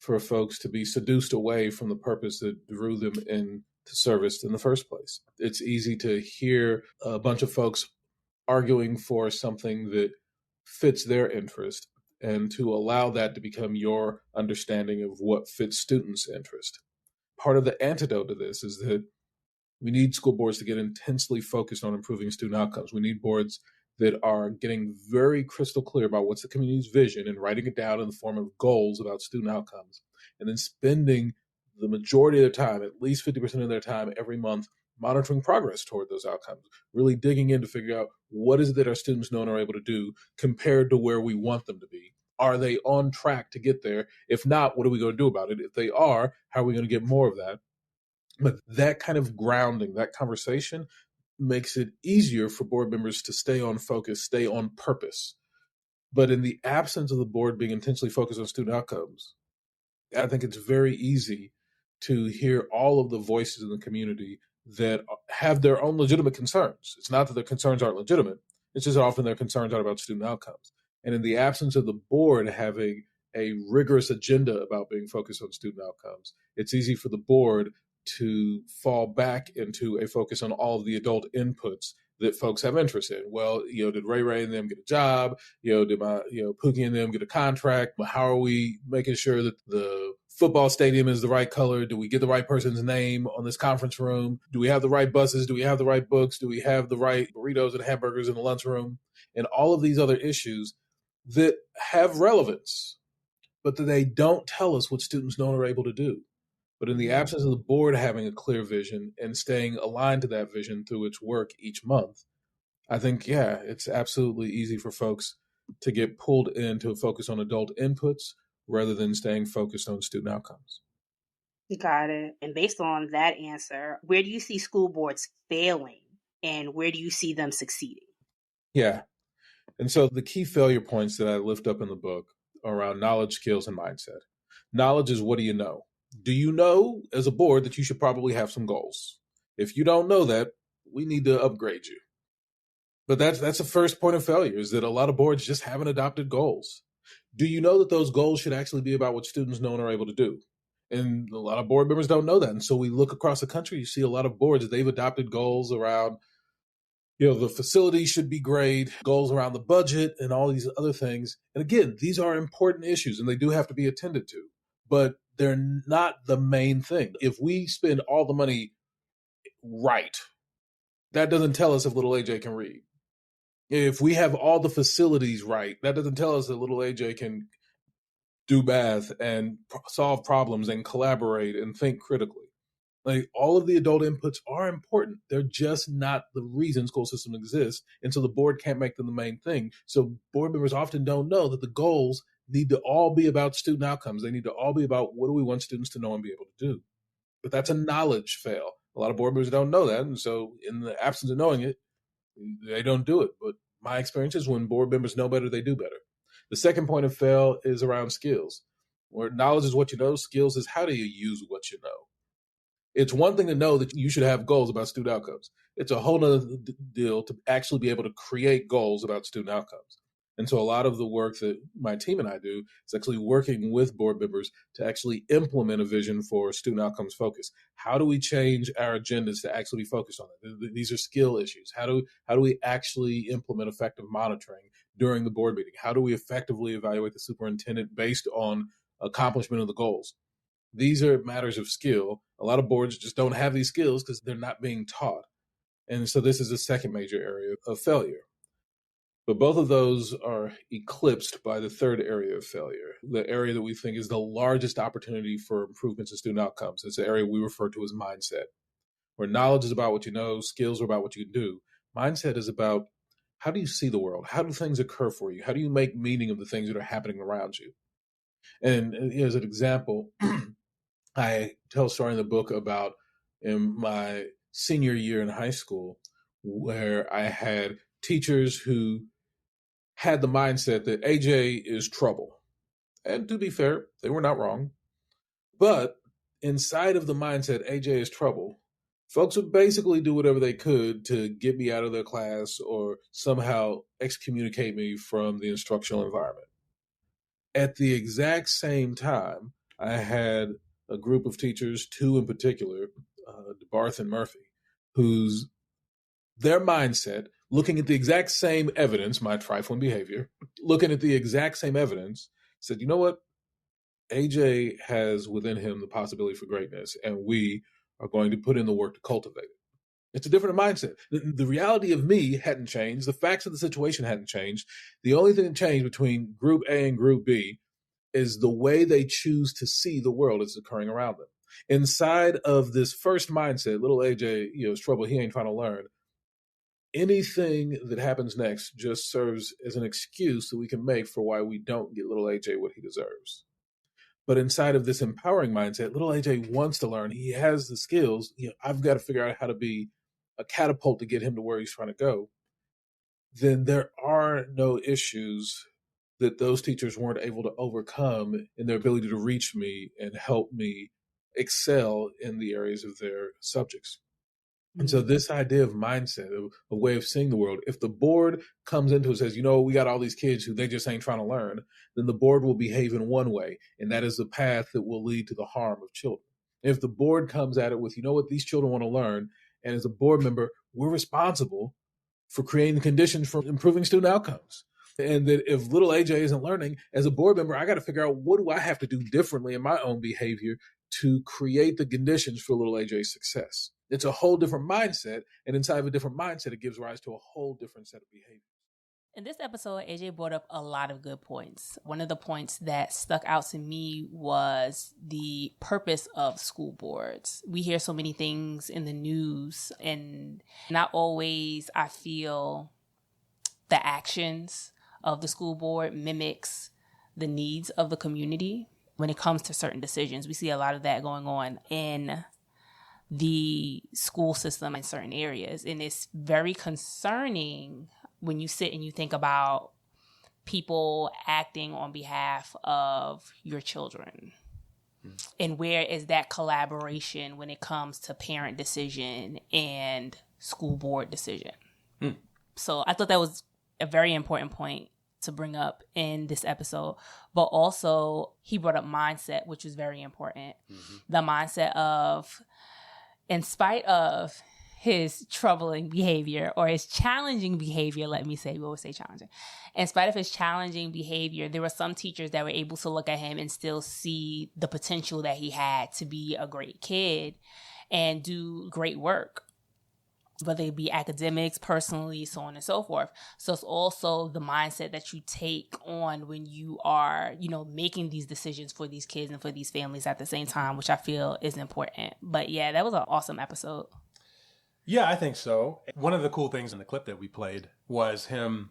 for folks to be seduced away from the purpose that drew them into service in the first place. It's easy to hear a bunch of folks arguing for something that fits their interest and to allow that to become your understanding of what fits students' interest. Part of the antidote to this is that we need school boards to get intensely focused on improving student outcomes. We need boards that are getting very crystal clear about what's the community's vision and writing it down in the form of goals about student outcomes, and then spending the majority of their time, at least 50% of their time every month, monitoring progress toward those outcomes, really digging in to figure out what is it that our students know and are able to do compared to where we want them to be. Are they on track to get there? If not, what are we going to do about it? If they are, how are we going to get more of that? But that kind of grounding, that conversation makes it easier for board members to stay on focus, stay on purpose. But in the absence of the board being intentionally focused on student outcomes, I think it's very easy to hear all of the voices in the community that have their own legitimate concerns. It's not that their concerns aren't legitimate. It's just that often their concerns aren't about student outcomes. And in the absence of the board having a rigorous agenda about being focused on student outcomes, it's easy for the board to fall back into a focus on all of the adult inputs that folks have interest in. Well, did Ray Ray and them get a job? Did my, Pookie and them get a contract? How are we making sure that the football stadium is the right color? Do we get the right person's name on this conference room? Do we have the right buses? Do we have the right books? Do we have the right burritos and hamburgers in the lunchroom? And all of these other issues that have relevance, but that they don't tell us what students don't are able to do. But in the absence of the board having a clear vision and staying aligned to that vision through its work each month, I think, it's absolutely easy for folks to get pulled into a focus on adult inputs rather than staying focused on student outcomes. Got it. And based on that answer, where do you see school boards failing and where do you see them succeeding? Yeah. And so the key failure points that I lift up in the book are around knowledge, skills, and mindset. Knowledge is, what do you know? Do you know as a board that you should probably have some goals? If you don't know that, we need to upgrade you. But that's the first point of failure, is that a lot of boards just haven't adopted goals. Do you know that those goals should actually be about what students know and are able to do? And a lot of board members don't know that. And so we look across the country, you see a lot of boards, they've adopted goals around, the facility should be great, goals around the budget and all these other things. And again, these are important issues and they do have to be attended to, but they're not the main thing. If we spend all the money right, that doesn't tell us if little AJ can read. If we have all the facilities right, that doesn't tell us that little AJ can do math and solve problems and collaborate and think critically. Like, all of the adult inputs are important. They're just not the reason school systems exist. And so the board can't make them the main thing. So board members often don't know that the goals need to all be about student outcomes. They need to all be about what do we want students to know and be able to do. But that's a knowledge fail. A lot of board members don't know that. And so in the absence of knowing it, they don't do it. But my experience is when board members know better, they do better. The second point of fail is around skills, where knowledge is what you know, skills is how do you use what you know. It's one thing to know that you should have goals about student outcomes. It's a whole other deal to actually be able to create goals about student outcomes. And so a lot of the work that my team and I do is actually working with board members to actually implement a vision for student outcomes focus. How do we change our agendas to actually be focused on it? These are skill issues. How do we actually implement effective monitoring during the board meeting? How do we effectively evaluate the superintendent based on accomplishment of the goals? These are matters of skill. A lot of boards just don't have these skills because they're not being taught. And so this is the second major area of failure. But both of those are eclipsed by the third area of failure, the area that we think is the largest opportunity for improvements in student outcomes. It's the area we refer to as mindset, where knowledge is about what you know, skills are about what you can do. Mindset is about how do you see the world? How do things occur for you? How do you make meaning of the things that are happening around you? And as an example, I tell a story in the book about in my senior year in high school, where I had teachers who had the mindset that AJ is trouble. And to be fair, they were not wrong. But inside of the mindset, AJ is trouble, folks would basically do whatever they could to get me out of their class or somehow excommunicate me from the instructional environment. At the exact same time, I had a group of teachers, two in particular, DeBarth and Murphy, whose their mindset, looking at the exact same evidence, my trifling behavior, looking at the exact same evidence, said, you know what? AJ has within him the possibility for greatness, and we are going to put in the work to cultivate it. It's a different mindset. The reality of me hadn't changed. The facts of the situation hadn't changed. The only thing that changed between Group A and Group B is the way they choose to see the world as occurring around them. Inside of this first mindset, little AJ, is trouble. He ain't trying to learn. Anything that happens next just serves as an excuse that we can make for why we don't get little AJ what he deserves. But inside of this empowering mindset, little AJ wants to learn. He has the skills. I've got to figure out how to be a catapult to get him to where he's trying to go. Then there are no issues that those teachers weren't able to overcome in their ability to reach me and help me excel in the areas of their subjects. And so this idea of mindset, a way of seeing the world, if the board comes into it and says, we got all these kids who they just ain't trying to learn, then the board will behave in one way. And that is the path that will lead to the harm of children. If the board comes at it with, what these children want to learn, and as a board member, we're responsible for creating the conditions for improving student outcomes. And that if little AJ isn't learning, as a board member, I got to figure out what do I have to do differently in my own behavior to create the conditions for little AJ's success. It's a whole different mindset. And inside of a different mindset, it gives rise to a whole different set of behaviors. In this episode, AJ brought up a lot of good points. One of the points that stuck out to me was the purpose of school boards. We hear so many things in the news, and not always I feel the actions of the school board mimics the needs of the community when it comes to certain decisions. We see a lot of that going on in the school system in certain areas, and it's very concerning when you sit and you think about people acting on behalf of your children. And where is that collaboration when it comes to parent decision and school board decision? So I thought that was a very important point to bring up in this episode. But also he brought up mindset, which was very important. The mindset of, in spite of his troubling behavior or his challenging behavior, let me say, we always say challenging. In spite of his challenging behavior, there were some teachers that were able to look at him and still see the potential that he had to be a great kid and do great work, whether it be academics, personally, so on and so forth. So it's also the mindset that you take on when you are, making these decisions for these kids and for these families at the same time, which I feel is important. But yeah, that was an awesome episode. Yeah, I think so. One of the cool things in the clip that we played was him,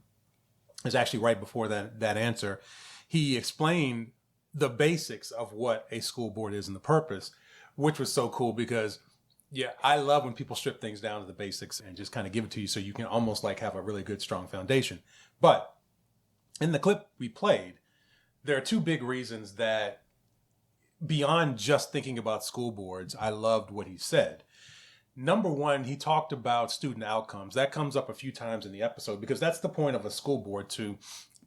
is actually right before that answer. He explained the basics of what a school board is and the purpose, which was so cool because, yeah, I love when people strip things down to the basics and just kind of give it to you so you can almost like have a really good, strong foundation. But in the clip we played, there are two big reasons that beyond just thinking about school boards, I loved what he said. Number one, he talked about student outcomes. That comes up a few times in the episode because that's the point of a school board, to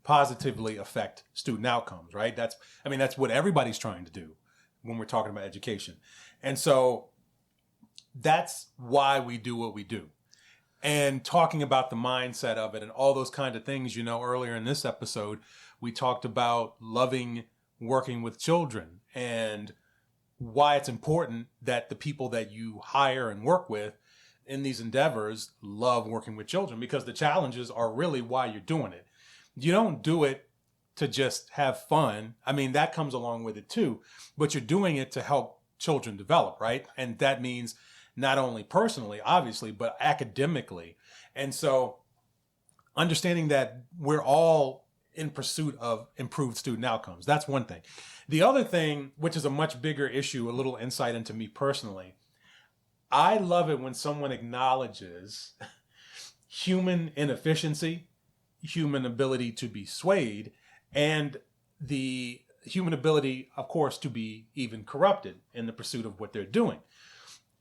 positively affect student outcomes, right? That's what everybody's trying to do when we're talking about education. And so that's why we do what we do. And talking about the mindset of it and all those kind of things, earlier in this episode, we talked about loving working with children and why it's important that the people that you hire and work with in these endeavors love working with children, because the challenges are really why you're doing it. You don't do it to just have fun. I mean, that comes along with it too, but you're doing it to help children develop, right? And that means not only personally, obviously, but academically. And so understanding that we're all in pursuit of improved student outcomes. That's one thing. The other thing, which is a much bigger issue, a little insight into me personally, I love it when someone acknowledges human inefficiency, human ability to be swayed, and the human ability, of course, to be even corrupted in the pursuit of what they're doing.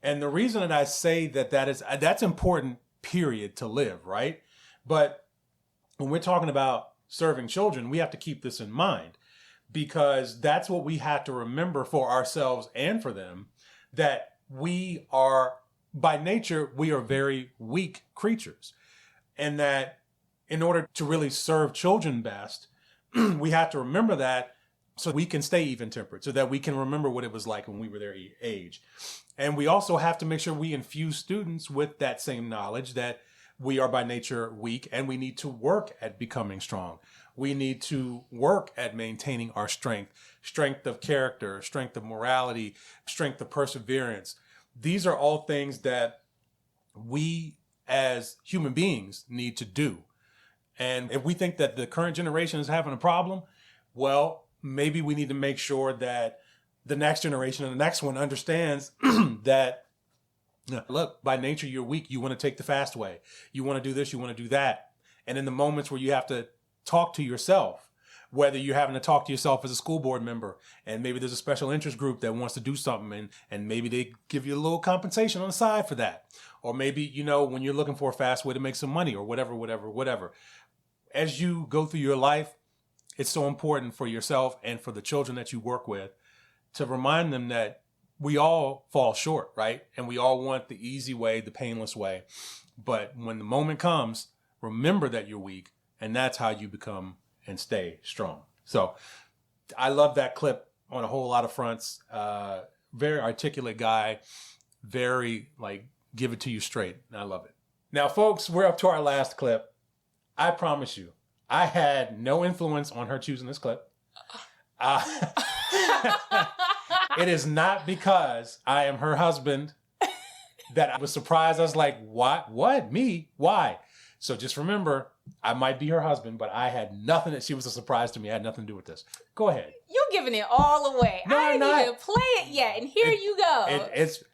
And the reason that I say that's important, period, to live, right? But when we're talking about serving children, we have to keep this in mind, because that's what we have to remember for ourselves and for them, that we are, by nature, we are very weak creatures. And that in order to really serve children best, we have to remember that so we can stay even-tempered, so that we can remember what it was like when we were their age. And we also have to make sure we infuse students with that same knowledge that we are by nature weak, and we need to work at becoming strong. We need to work at maintaining our strength of character, strength of morality, strength of perseverance. These are all things that we as human beings need to do. And if we think that the current generation is having a problem, well, maybe we need to make sure that the next generation and the next one understands that, look, by nature, you're weak. You want to take the fast way. You want to do this. You want to do that. And in the moments where you have to talk to yourself whether you're having to talk to yourself as a school board member, and maybe there's a special interest group that wants to do something, and maybe they give you a little compensation on the side for that. Or maybe, you know, when you're looking for a fast way to make some money or whatever. As you go through your life, it's so important for yourself and for the children that you work with to remind them that we all fall short, right? And we all want the easy way, the painless way. But when the moment comes, remember that you're weak, and that's how you become and stay strong. So I love that clip on a whole lot of fronts. Very articulate guy, very like give it to you straight. I love it. Now, folks, we're up to our last clip. I promise you, I had no influence on her choosing this clip. It is not because I am her husband that I was surprised. I was like, what? What? Me? Why? So just remember, I might be her husband, but I had nothing. She was a surprise to me. I had nothing to do with this. Go ahead. You're giving it all away. No, I I'm didn't not. even play it yet, and here you go.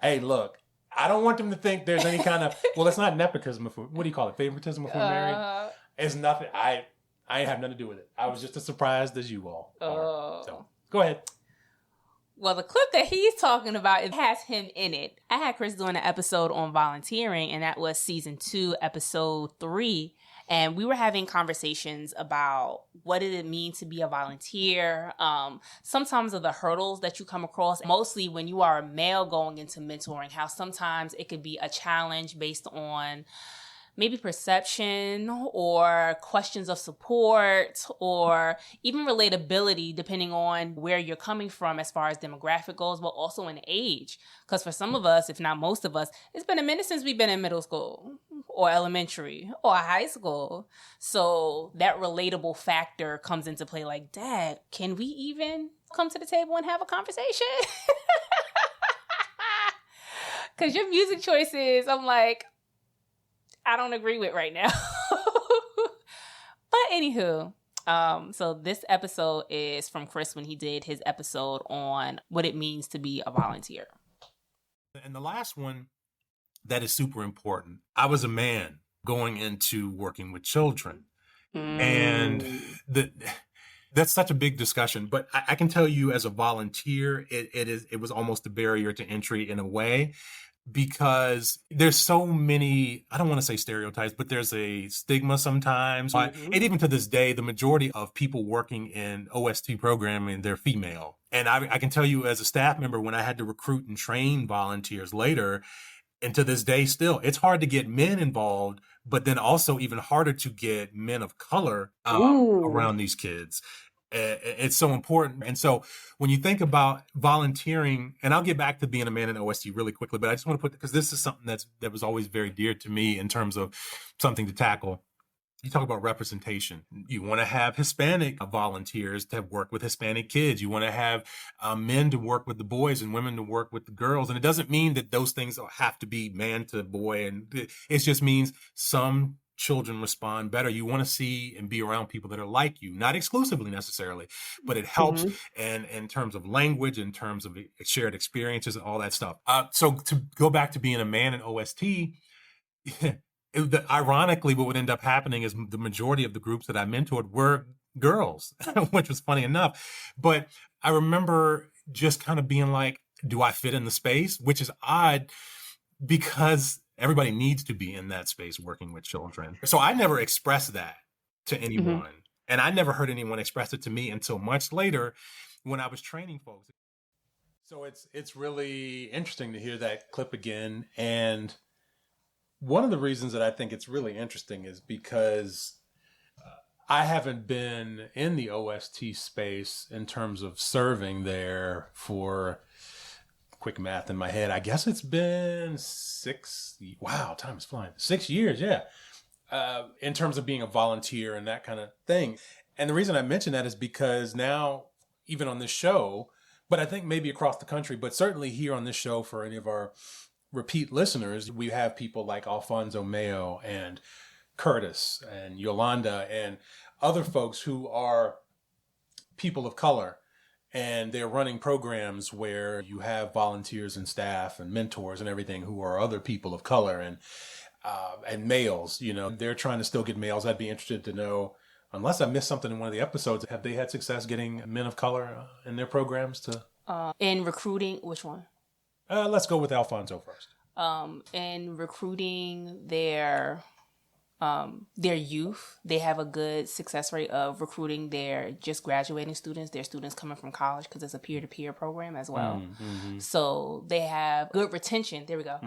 Hey, look, I don't want them to think there's any kind of, well, it's not nepotism. What do you call it? Favoritism if we're married? It's nothing. I ain't have nothing to do with it. I was just as surprised as you all are. So go ahead. Well, the clip that he's talking about, it has him in it. I had Chris doing an episode on volunteering, and that was season 2, episode 3. And we were having conversations about what did it mean to be a volunteer, sometimes of the hurdles that you come across, mostly when you are a male going into mentoring, how sometimes it could be a challenge based on maybe perception or questions of support or even relatability depending on where you're coming from as far as demographic goes, but also in age. Because for some of us, if not most of us, it's been a minute since we've been in middle school or elementary or high school. So that relatable factor comes into play like, Dad, can we even come to the table and have a conversation? Because your music choices, I'm like, I don't agree with right now. But anywho, so this episode is from Chris when he did his episode on what it means to be a volunteer. And the last one that is super important. I was a man going into working with children. And that's such a big discussion. But I can tell you as a volunteer, it was almost a barrier to entry in a way. Because there's so many, I don't want to say stereotypes, but there's a stigma sometimes. And even to this day, the majority of people working in OST programming, they're female. And I can tell you as a staff member, when I had to recruit and train volunteers later, and to this day still, it's hard to get men involved, but then also even harder to get men of color around these kids. It's so important. And so when you think about volunteering, and I'll get back to being a man in OST really quickly, but I just want to put, because this is something that was always very dear to me in terms of something to tackle. You talk about representation. You want to have Hispanic volunteers to work with Hispanic kids. You want to have men to work with the boys and women to work with the girls. And it doesn't mean that those things have to be man to boy. And it just means some children respond better. You want to see and be around people that are like you, not exclusively necessarily, but it helps and in terms of language, in terms of shared experiences and all that stuff. So to go back to being a man in OST, ironically, what would end up happening is the majority of the groups that I mentored were girls, which was funny enough. But I remember just kind of being like, do I fit in the space? Which is odd because everybody needs to be in that space working with children. So I never expressed that to anyone. And I never heard anyone express it to me until much later when I was training folks. So it's really interesting to hear that clip again. And one of the reasons that I think it's really interesting is because I haven't been in the OST space in terms of serving there for, quick math in my head, I guess it's been 6, wow, time is flying, 6 years, yeah, in terms of being a volunteer and that kind of thing. And the reason I mention that is because now, even on this show, but I think maybe across the country, but certainly here on this show for any of our repeat listeners, we have people like Alfonso Mayo and Curtis and Yolanda and other folks who are people of color. And they're running programs where you have volunteers and staff and mentors and everything who are other people of color and males. You know, they're trying to still get males. I'd be interested to know unless I missed something in one of the episodes, have they had success getting men of color in their programs to? In recruiting, which one? Let's go with Alfonso first. In recruiting their youth, they have a good success rate of recruiting their just graduating students, their students coming from college, because it's a peer-to-peer program as well. Mm-hmm. So they have good retention. There we go.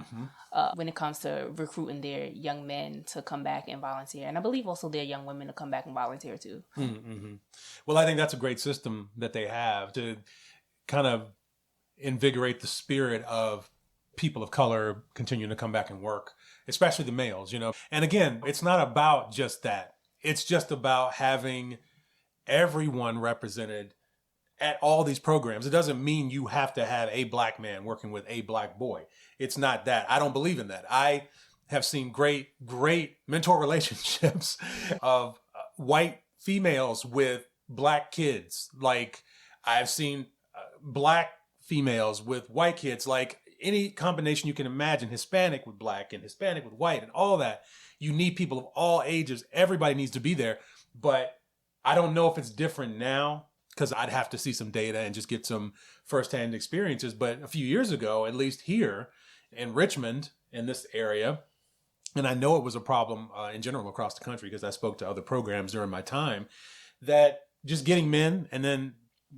When it comes to recruiting their young men to come back and volunteer. And I believe also their young women to come back and volunteer too. Mm-hmm. Well, I think that's a great system that they have to kind of invigorate the spirit of people of color continuing to come back and work, especially the males, And again, it's not about just that. It's just about having everyone represented at all these programs. It doesn't mean you have to have a black man working with a black boy. It's not that. I don't believe in that. I have seen great mentor relationships of white females with black kids. Like I've seen black females with white kids, like any combination you can imagine, Hispanic with black and Hispanic with white and all that. You need people of all ages. Everybody needs to be there. But I don't know if it's different now because I'd have to see some data and just get some firsthand experiences. But a few years ago, at least here in Richmond, in this area, and I know it was a problem in general across the country because I spoke to other programs during my time, that just getting men and then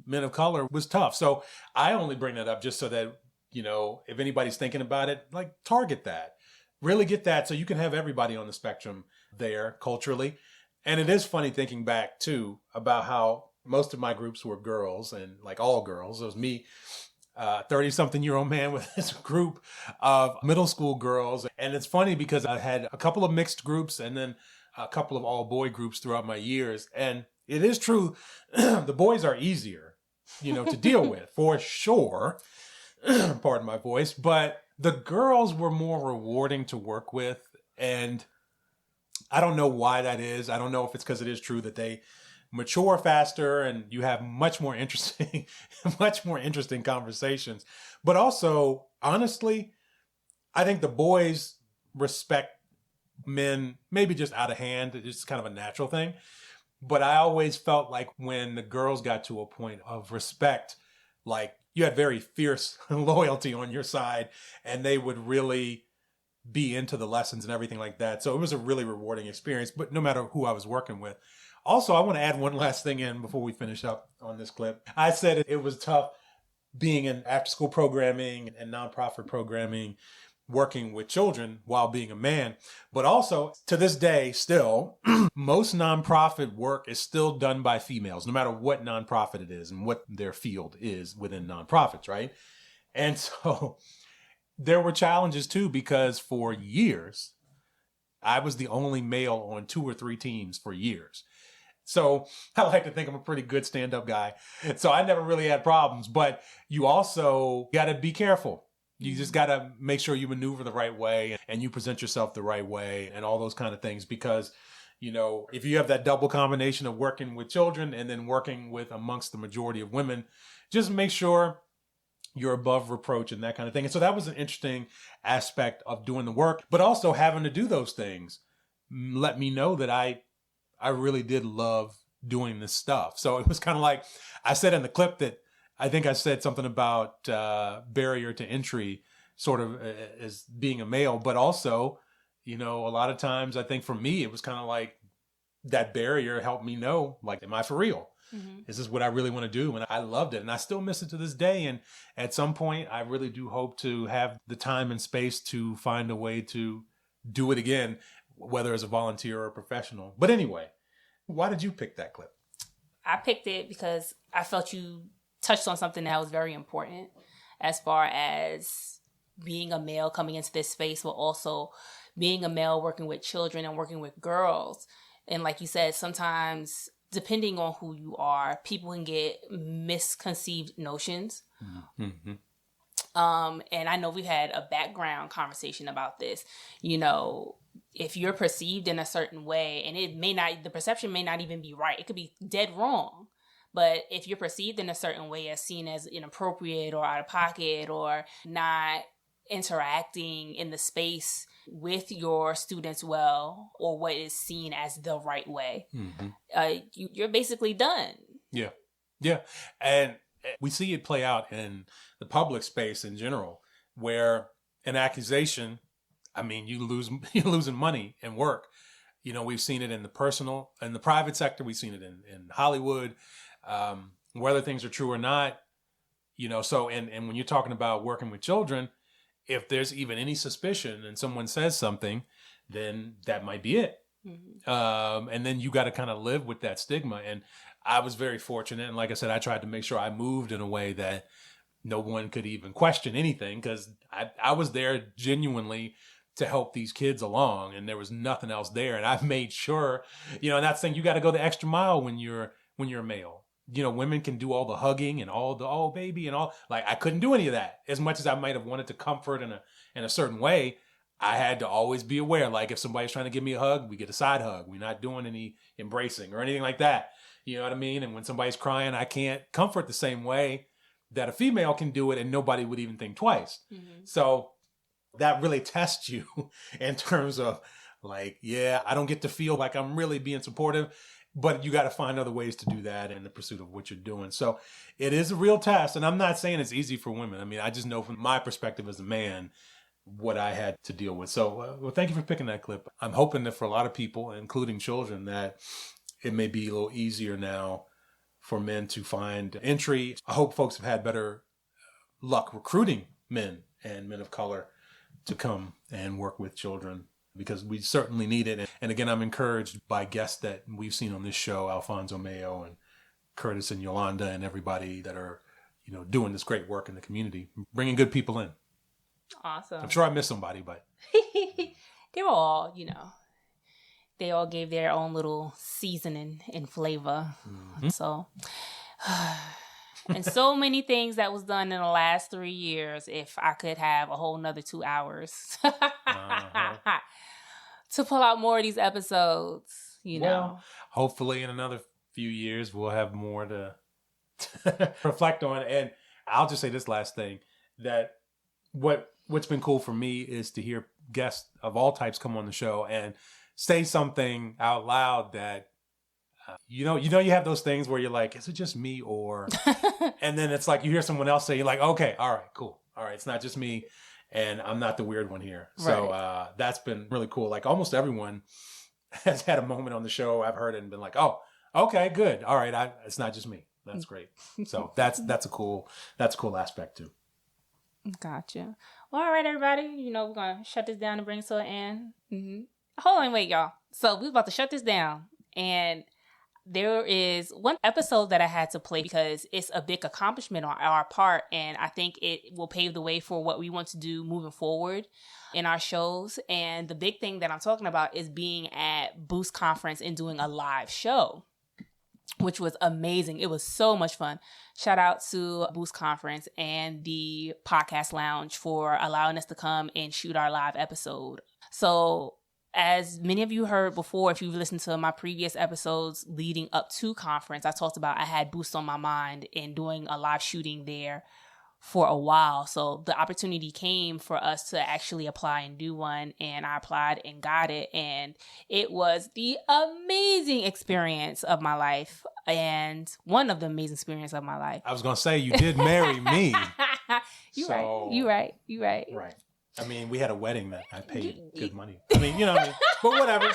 men of color was tough. So I only bring that up just so that, if anybody's thinking about it, like target that, really get that so you can have everybody on the spectrum there culturally. And it is funny thinking back too about how most of my groups were girls and like all girls. It was me, 30-something-year-old man with this group of middle school girls. And it's funny because I had a couple of mixed groups and then a couple of all boy groups throughout my years. And it is true, the boys are easier, to deal with for sure. Pardon my voice, but the girls were more rewarding to work with. And I don't know why that is. I don't know if it's because it is true that they mature faster and you have much more interesting conversations. But also, honestly, I think the boys respect men, maybe just out of hand. It's just kind of a natural thing. But I always felt like when the girls got to a point of respect, like you had very fierce loyalty on your side and they would really be into the lessons and everything like that. So it was a really rewarding experience, but no matter who I was working with. Also, I want to add one last thing in before we finish up on this clip. I said it was tough being in after school programming and nonprofit programming, working with children while being a man. But also to this day, still, most nonprofit work is still done by females, no matter what nonprofit it is and what their field is within nonprofits, right? And so there were challenges too, because for years, I was the only male on 2 or 3 teams for years. So I like to think I'm a pretty good stand-up guy. So I never really had problems, but you also got to be careful. You just got to make sure you maneuver the right way and you present yourself the right way and all those kind of things. Because, if you have that double combination of working with children and then working with amongst the majority of women, just make sure you're above reproach and that kind of thing. And so that was an interesting aspect of doing the work, but also having to do those things let me know that I really did love doing this stuff. So it was kind of like I said in the clip that I think I said something about barrier to entry sort of as being a male, but also, a lot of times I think for me, it was kind of like that barrier helped me know, like, am I for real? Mm-hmm. Is this what I really want to do? And I loved it. And I still miss it to this day. And at some point, I really do hope to have the time and space to find a way to do it again, whether as a volunteer or a professional. But anyway, why did you pick that clip? I picked it because I felt you touched on something that was very important as far as being a male coming into this space, but also being a male working with children and working with girls. And like you said, sometimes depending on who you are, people can get misconceived notions. Mm-hmm. And I know we had a background conversation about this. If you're perceived in a certain way, and the perception may not even be right. It could be dead wrong. But if you're perceived in a certain way as seen as inappropriate or out of pocket or not interacting in the space with your students well, or what is seen as the right way, you're basically done. Yeah. Yeah. And we see it play out in the public space in general, where an accusation, I mean, you're losing money and work. You know, we've seen it in the private sector. We've seen it in Hollywood, whether things are true or not, you know. So, and when you're talking about working with children, if there's even any suspicion and someone says something, then that might be it. And then you got to kind of live with that stigma. And I was very fortunate. And like I said, I tried to make sure I moved in a way that no one could even question anything, because I was there genuinely to help these kids along, and there was nothing else there. And I've made sure, you know, and that's the thing, you got to go the extra mile when you're a male. You know, women can do all the hugging and all the, oh baby and all, like I couldn't do any of that. As much as I might have wanted to comfort in a certain way, I had to always be aware, like if somebody's trying to give me a hug, we get a side hug. We're not doing any embracing or anything like that. You know what I mean? And when somebody's crying, I can't comfort the same way that a female can do it, and nobody would even think twice. So that really tests you in terms of like, yeah, I don't get to feel like I'm really being supportive, but you got to find other ways to do that in the pursuit of what you're doing. So it is a real test. And I'm not saying it's easy for women. I mean, I just know from my perspective as a man, what I had to deal with. So, well, thank you for picking that clip. I'm hoping that for a lot of people, including children, that it may be a little easier now for men to find entry. I hope folks have had better luck recruiting men and men of color to come and work with children, because we certainly need it. And again, I'm encouraged by guests that we've seen on this show, Alfonso Mayo and Curtis and Yolanda and everybody that are, you know, doing this great work in the community, bringing good people in. Awesome. I'm sure I missed somebody, but they were all, you know, they all gave their own little seasoning and flavor. So, and so many things that was done in the last 3 years. If I could have a whole nother 2 hours to pull out more of these episodes, you know. Hopefully in another few years, we'll have more to reflect on. And I'll just say this last thing, that what's been cool for me is to hear guests of all types come on the show and say something out loud that, you have those things where you're like, is it just me? Or, and then it's like, you hear someone else say, you're like, okay, all right, cool. All right. It's not just me, and I'm not the weird one here. Right. So, that's been really cool. Like almost everyone has had a moment on the show I've heard it and been like, oh, okay, good. All right. It's not just me. That's great. So that's a cool aspect too. Gotcha. Well, all right, everybody. You know, we're going to shut this down and bring it to an end. Hold on, wait, y'all. So we're about to shut this down. And there is one episode that I had to play because it's a big accomplishment on our part. And I think it will pave the way for what we want to do moving forward in our shows. And the big thing that I'm talking about is being at Boost Conference and doing a live show, which was amazing. It was so much fun. Shout out to Boost Conference and the Podcast Lounge for allowing us to come and shoot our live episode. So as many of you heard before, if you've listened to my previous episodes leading up to conference, I talked about I had Boost on my mind and doing a live shooting there for a while. So the opportunity came for us to actually apply and do one, and I applied and got it, and it was the amazing experience of my life, and one of the amazing experiences of my life. I was going to say, you did marry me. You right. Right. I mean, we had a wedding that I paid good money. I mean, you know what I mean? But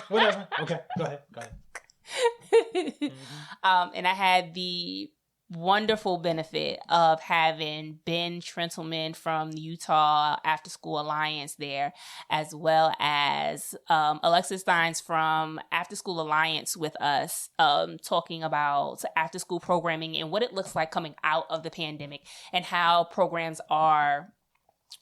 whatever. Okay, go ahead. And I had the wonderful benefit of having Ben Trentleman from the Utah After School Alliance there, as well as Alexis Steins from After School Alliance with us, talking about after school programming and what it looks like coming out of the pandemic and how programs are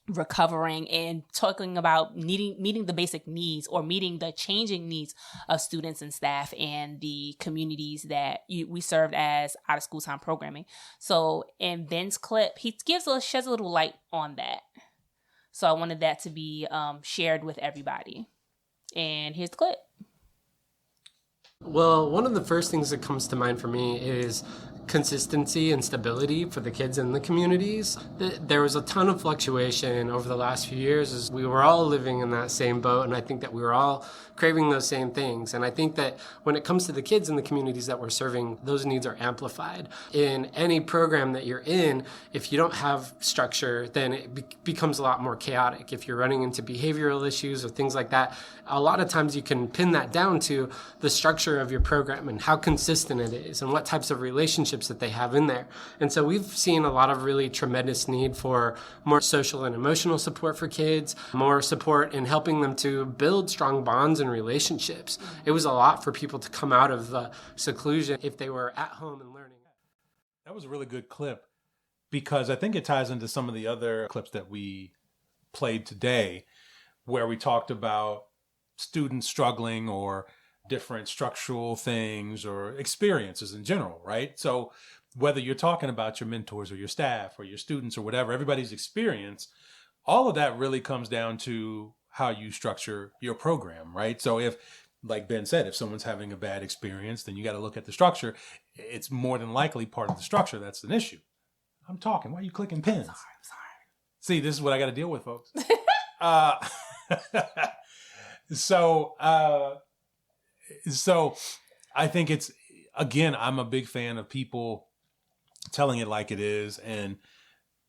recovering, and talking about meeting the basic needs or meeting the changing needs of students and staff and the communities that we served as out of school time programming. So in Ben's clip, he sheds a little light on that. So I wanted that to be shared with everybody. And here's the clip. Well, one of the first things that comes to mind for me is consistency and stability for the kids in the communities. There was a ton of fluctuation over the last few years as we were all living in that same boat, and I think that we were all craving those same things. And I think that when it comes to the kids in the communities that we're serving, those needs are amplified. In any program that you're in, if you don't have structure, then it becomes a lot more chaotic. If you're running into behavioral issues or things like that, a lot of times you can pin that down to the structure of your program and how consistent it is and what types of relationships that they have in there. And so we've seen a lot of really tremendous need for more social and emotional support for kids, more support in helping them to build strong bonds and relationships. It was a lot for people to come out of the seclusion if they were at home and learning. That was a really good clip because I think it ties into some of the other clips that we played today where we talked about students struggling or different structural things or experiences in general, right? So whether you're talking about your mentors or your staff or your students or whatever, everybody's experience, all of that really comes down to how you structure your program, right? So if, like Ben said, if someone's having a bad experience, then you got to look at the structure. It's more than likely part of the structure that's an issue. I'm talking. Why are you clicking pins? I'm sorry. See, this is what I got to deal with, folks. So I think it's, again, I'm a big fan of people telling it like it is. And,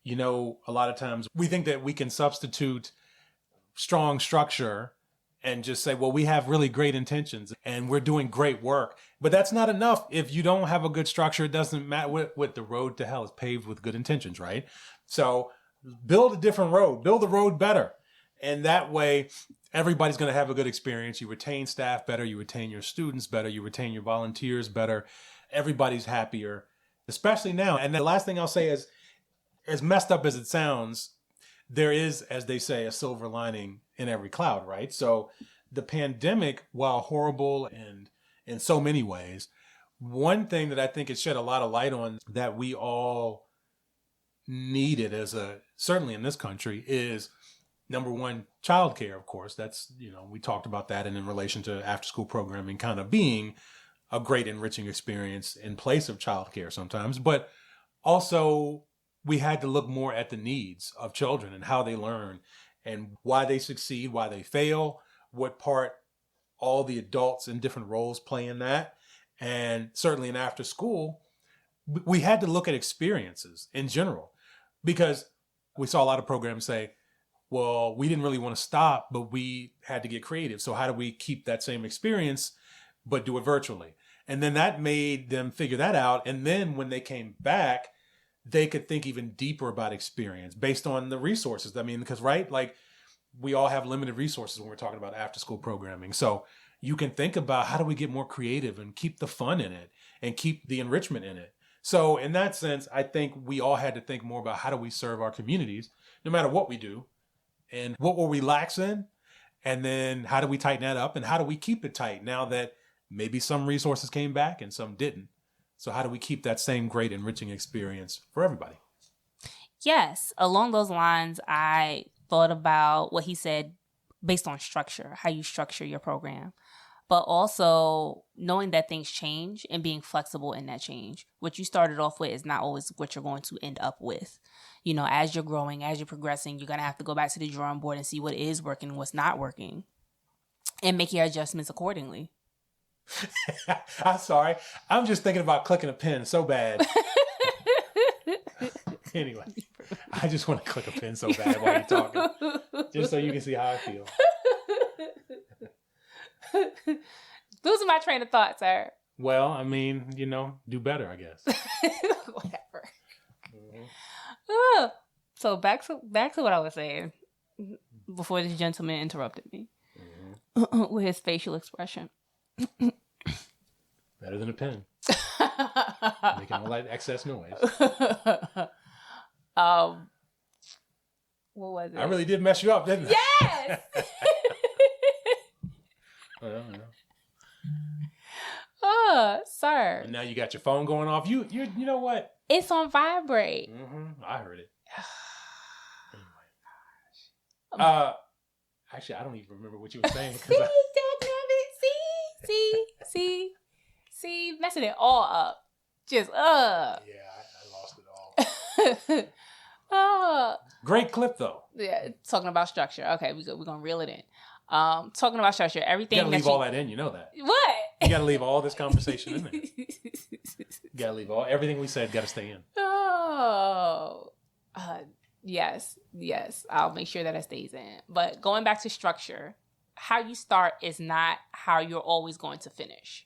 you know, a lot of times we think that we can substitute strong structure and just say, well, we have really great intentions and we're doing great work. But that's not enough. If you don't have a good structure, it doesn't matter what the road to hell is paved with good intentions, right? So build a different road, build the road better. And that way, everybody's going to have a good experience. You retain staff better. You retain your students better. You retain your volunteers better. Everybody's happier, especially now. And the last thing I'll say is, as messed up as it sounds, there is, as they say, a silver lining in every cloud, right? So the pandemic, while horrible and in so many ways, one thing that I think it shed a lot of light on that we all needed certainly in this country is, number one, childcare, of course. That's, we talked about that and in relation to after school programming kind of being a great enriching experience in place of childcare sometimes. But also we had to look more at the needs of children and how they learn and why they succeed, why they fail, what part all the adults in different roles play in that. And certainly in after school, we had to look at experiences in general because we saw a lot of programs say, well, we didn't really want to stop, but we had to get creative. So how do we keep that same experience, but do it virtually? And then that made them figure that out. And then when they came back, they could think even deeper about experience based on the resources. I mean, because, right, like we all have limited resources when we're talking about after school programming. So you can think about how do we get more creative and keep the fun in it and keep the enrichment in it. So in that sense, I think we all had to think more about how do we serve our communities, no matter what we do. And what will we lax in? And then how do we tighten that up? And how do we keep it tight now that maybe some resources came back and some didn't? So how do we keep that same great enriching experience for everybody? Yes. Along those lines, I thought about what he said based on structure, how you structure your program, but also knowing that things change and being flexible in that change. What you started off with is not always what you're going to end up with. As you're growing, as you're progressing, you're going to have to go back to the drawing board and see what is working and what's not working and make your adjustments accordingly. I'm sorry. I'm just thinking about clicking a pen so bad. Anyway, I just want to click a pen so bad while you're talking, just so you can see how I feel. Losing my train of thought, sir. Well, I mean, do better, I guess. Whatever. So back to what I was saying before this gentleman interrupted me with his facial expression. Better than a pen. Making all that excess noise. What was it? I really did mess you up, didn't I? Yes. I don't know. Oh, sir. And now you got your phone going off. You know what? It's on vibrate. I heard it. Anyway. Actually, I don't even remember what you were saying. See, messing it all up. Just Yeah, I lost it all. Great clip though. Yeah, talking about structure. Okay, we're gonna reel it in. Talking about structure, everything. You gotta leave all that in. You know that. What? You gotta leave all this conversation in there. You gotta leave everything we said. Got to stay in. Oh, yes. I'll make sure that it stays in. But going back to structure, how you start is not how you're always going to finish.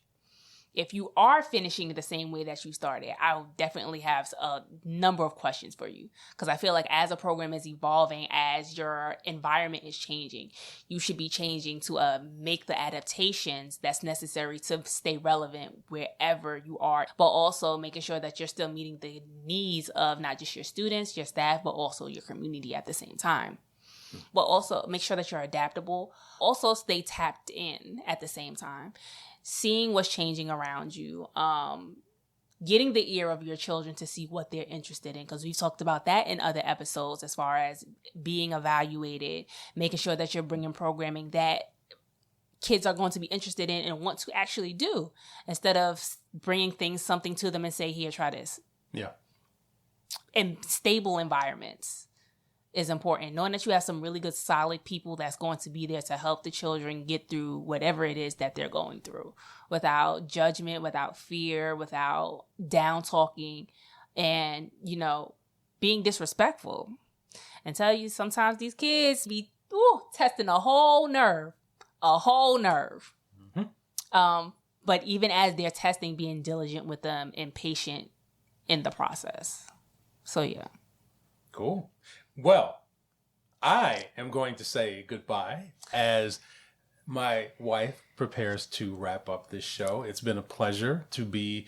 If you are finishing the same way that you started, I'll definitely have a number of questions for you. Because I feel like as a program is evolving, as your environment is changing, you should be changing to make the adaptations that's necessary to stay relevant wherever you are. But also making sure that you're still meeting the needs of not just your students, your staff, but also your community at the same time. But also make sure that you're adaptable. Also stay tapped in at the same time. Seeing what's changing around you, getting the ear of your children to see what they're interested in, because we've talked about that in other episodes as far as being evaluated, making sure that you're bringing programming that kids are going to be interested in and want to actually do, instead of bringing something to them and say, here, try this. Yeah. And stable environments is important. Knowing that you have some really good, solid people that's going to be there to help the children get through whatever it is that they're going through, without judgment, without fear, without down talking, and, being disrespectful. And tell you, sometimes these kids be testing a whole nerve. Mm-hmm. But even as they're testing, being diligent with them and patient in the process. So, yeah. Cool. Well, I am going to say goodbye as my wife prepares to wrap up this show. It's been a pleasure to be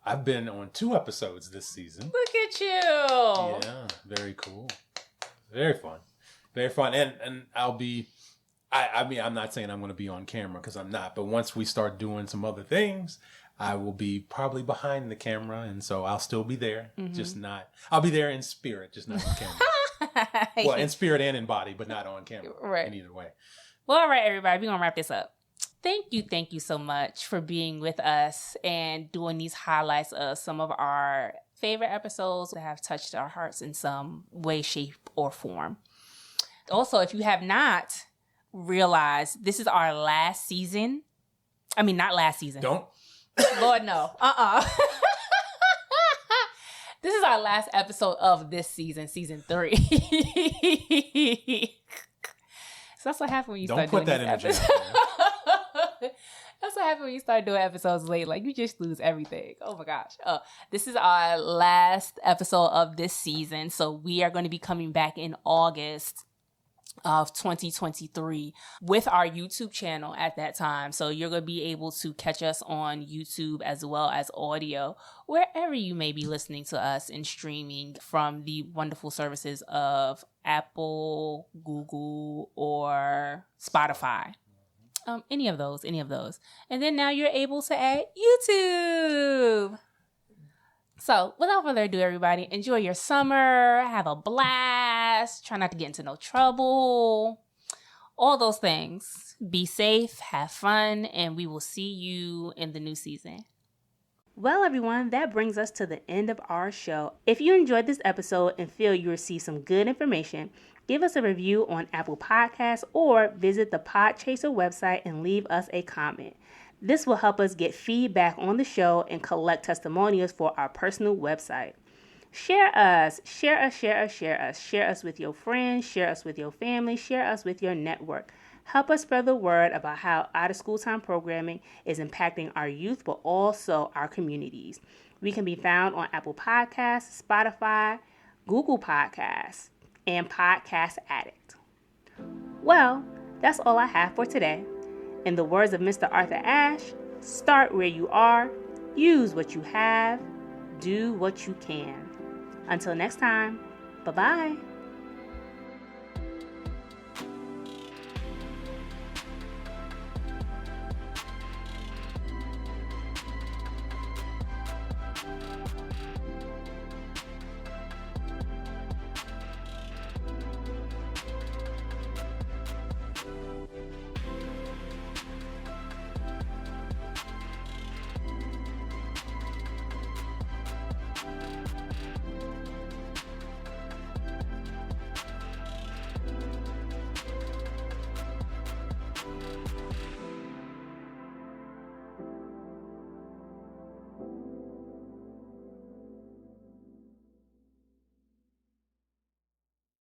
I've been on 2 episodes this season. Look at you. Yeah, very cool. Very fun. Very fun. And I'll be, I'm not saying I'm going to be on camera, because I'm not, but once we start doing some other things, I will be probably behind the camera, and so I'll still be there, just not, I'll be there in spirit, just not on camera. Well, in spirit and in body, but not on camera. Right. In either way. Well, all right, everybody, we're going to wrap this up. Thank you so much for being with us and doing these highlights of some of our favorite episodes that have touched our hearts in some way, shape, or form. Also, if you have not realized, this is our last season. I mean, not last season. Don't. Lord, no. This is our last episode of this season, season 3. So that's what happens when you start doing these episodes. Don't put that in the chat. That's what happens when you start doing episodes late. Like, you just lose everything. Oh my gosh. This is our last episode of this season. So we are going to be coming back in August of 2023 with our YouTube channel at that time. So you're going to be able to catch us on YouTube as well as audio, wherever you may be listening to us and streaming from the wonderful services of Apple, Google, or Spotify. Any of those. And then now you're able to add YouTube. So, without further ado, everybody, enjoy your summer, have a blast, try not to get into no trouble, all those things. Be safe, have fun, and we will see you in the new season. Well, everyone, that brings us to the end of our show. If you enjoyed this episode and feel you received some good information, give us a review on Apple Podcasts or visit the Podchaser website and leave us a comment. This will help us get feedback on the show and collect testimonials for our personal website. Share us with your friends, share us with your family, share us with your network. Help us spread the word about how out-of-school time programming is impacting our youth, but also our communities. We can be found on Apple Podcasts, Spotify, Google Podcasts, and Podcast Addict. Well, that's all I have for today. In the words of Mr. Arthur Ashe, start where you are, use what you have, do what you can. Until next time, bye-bye.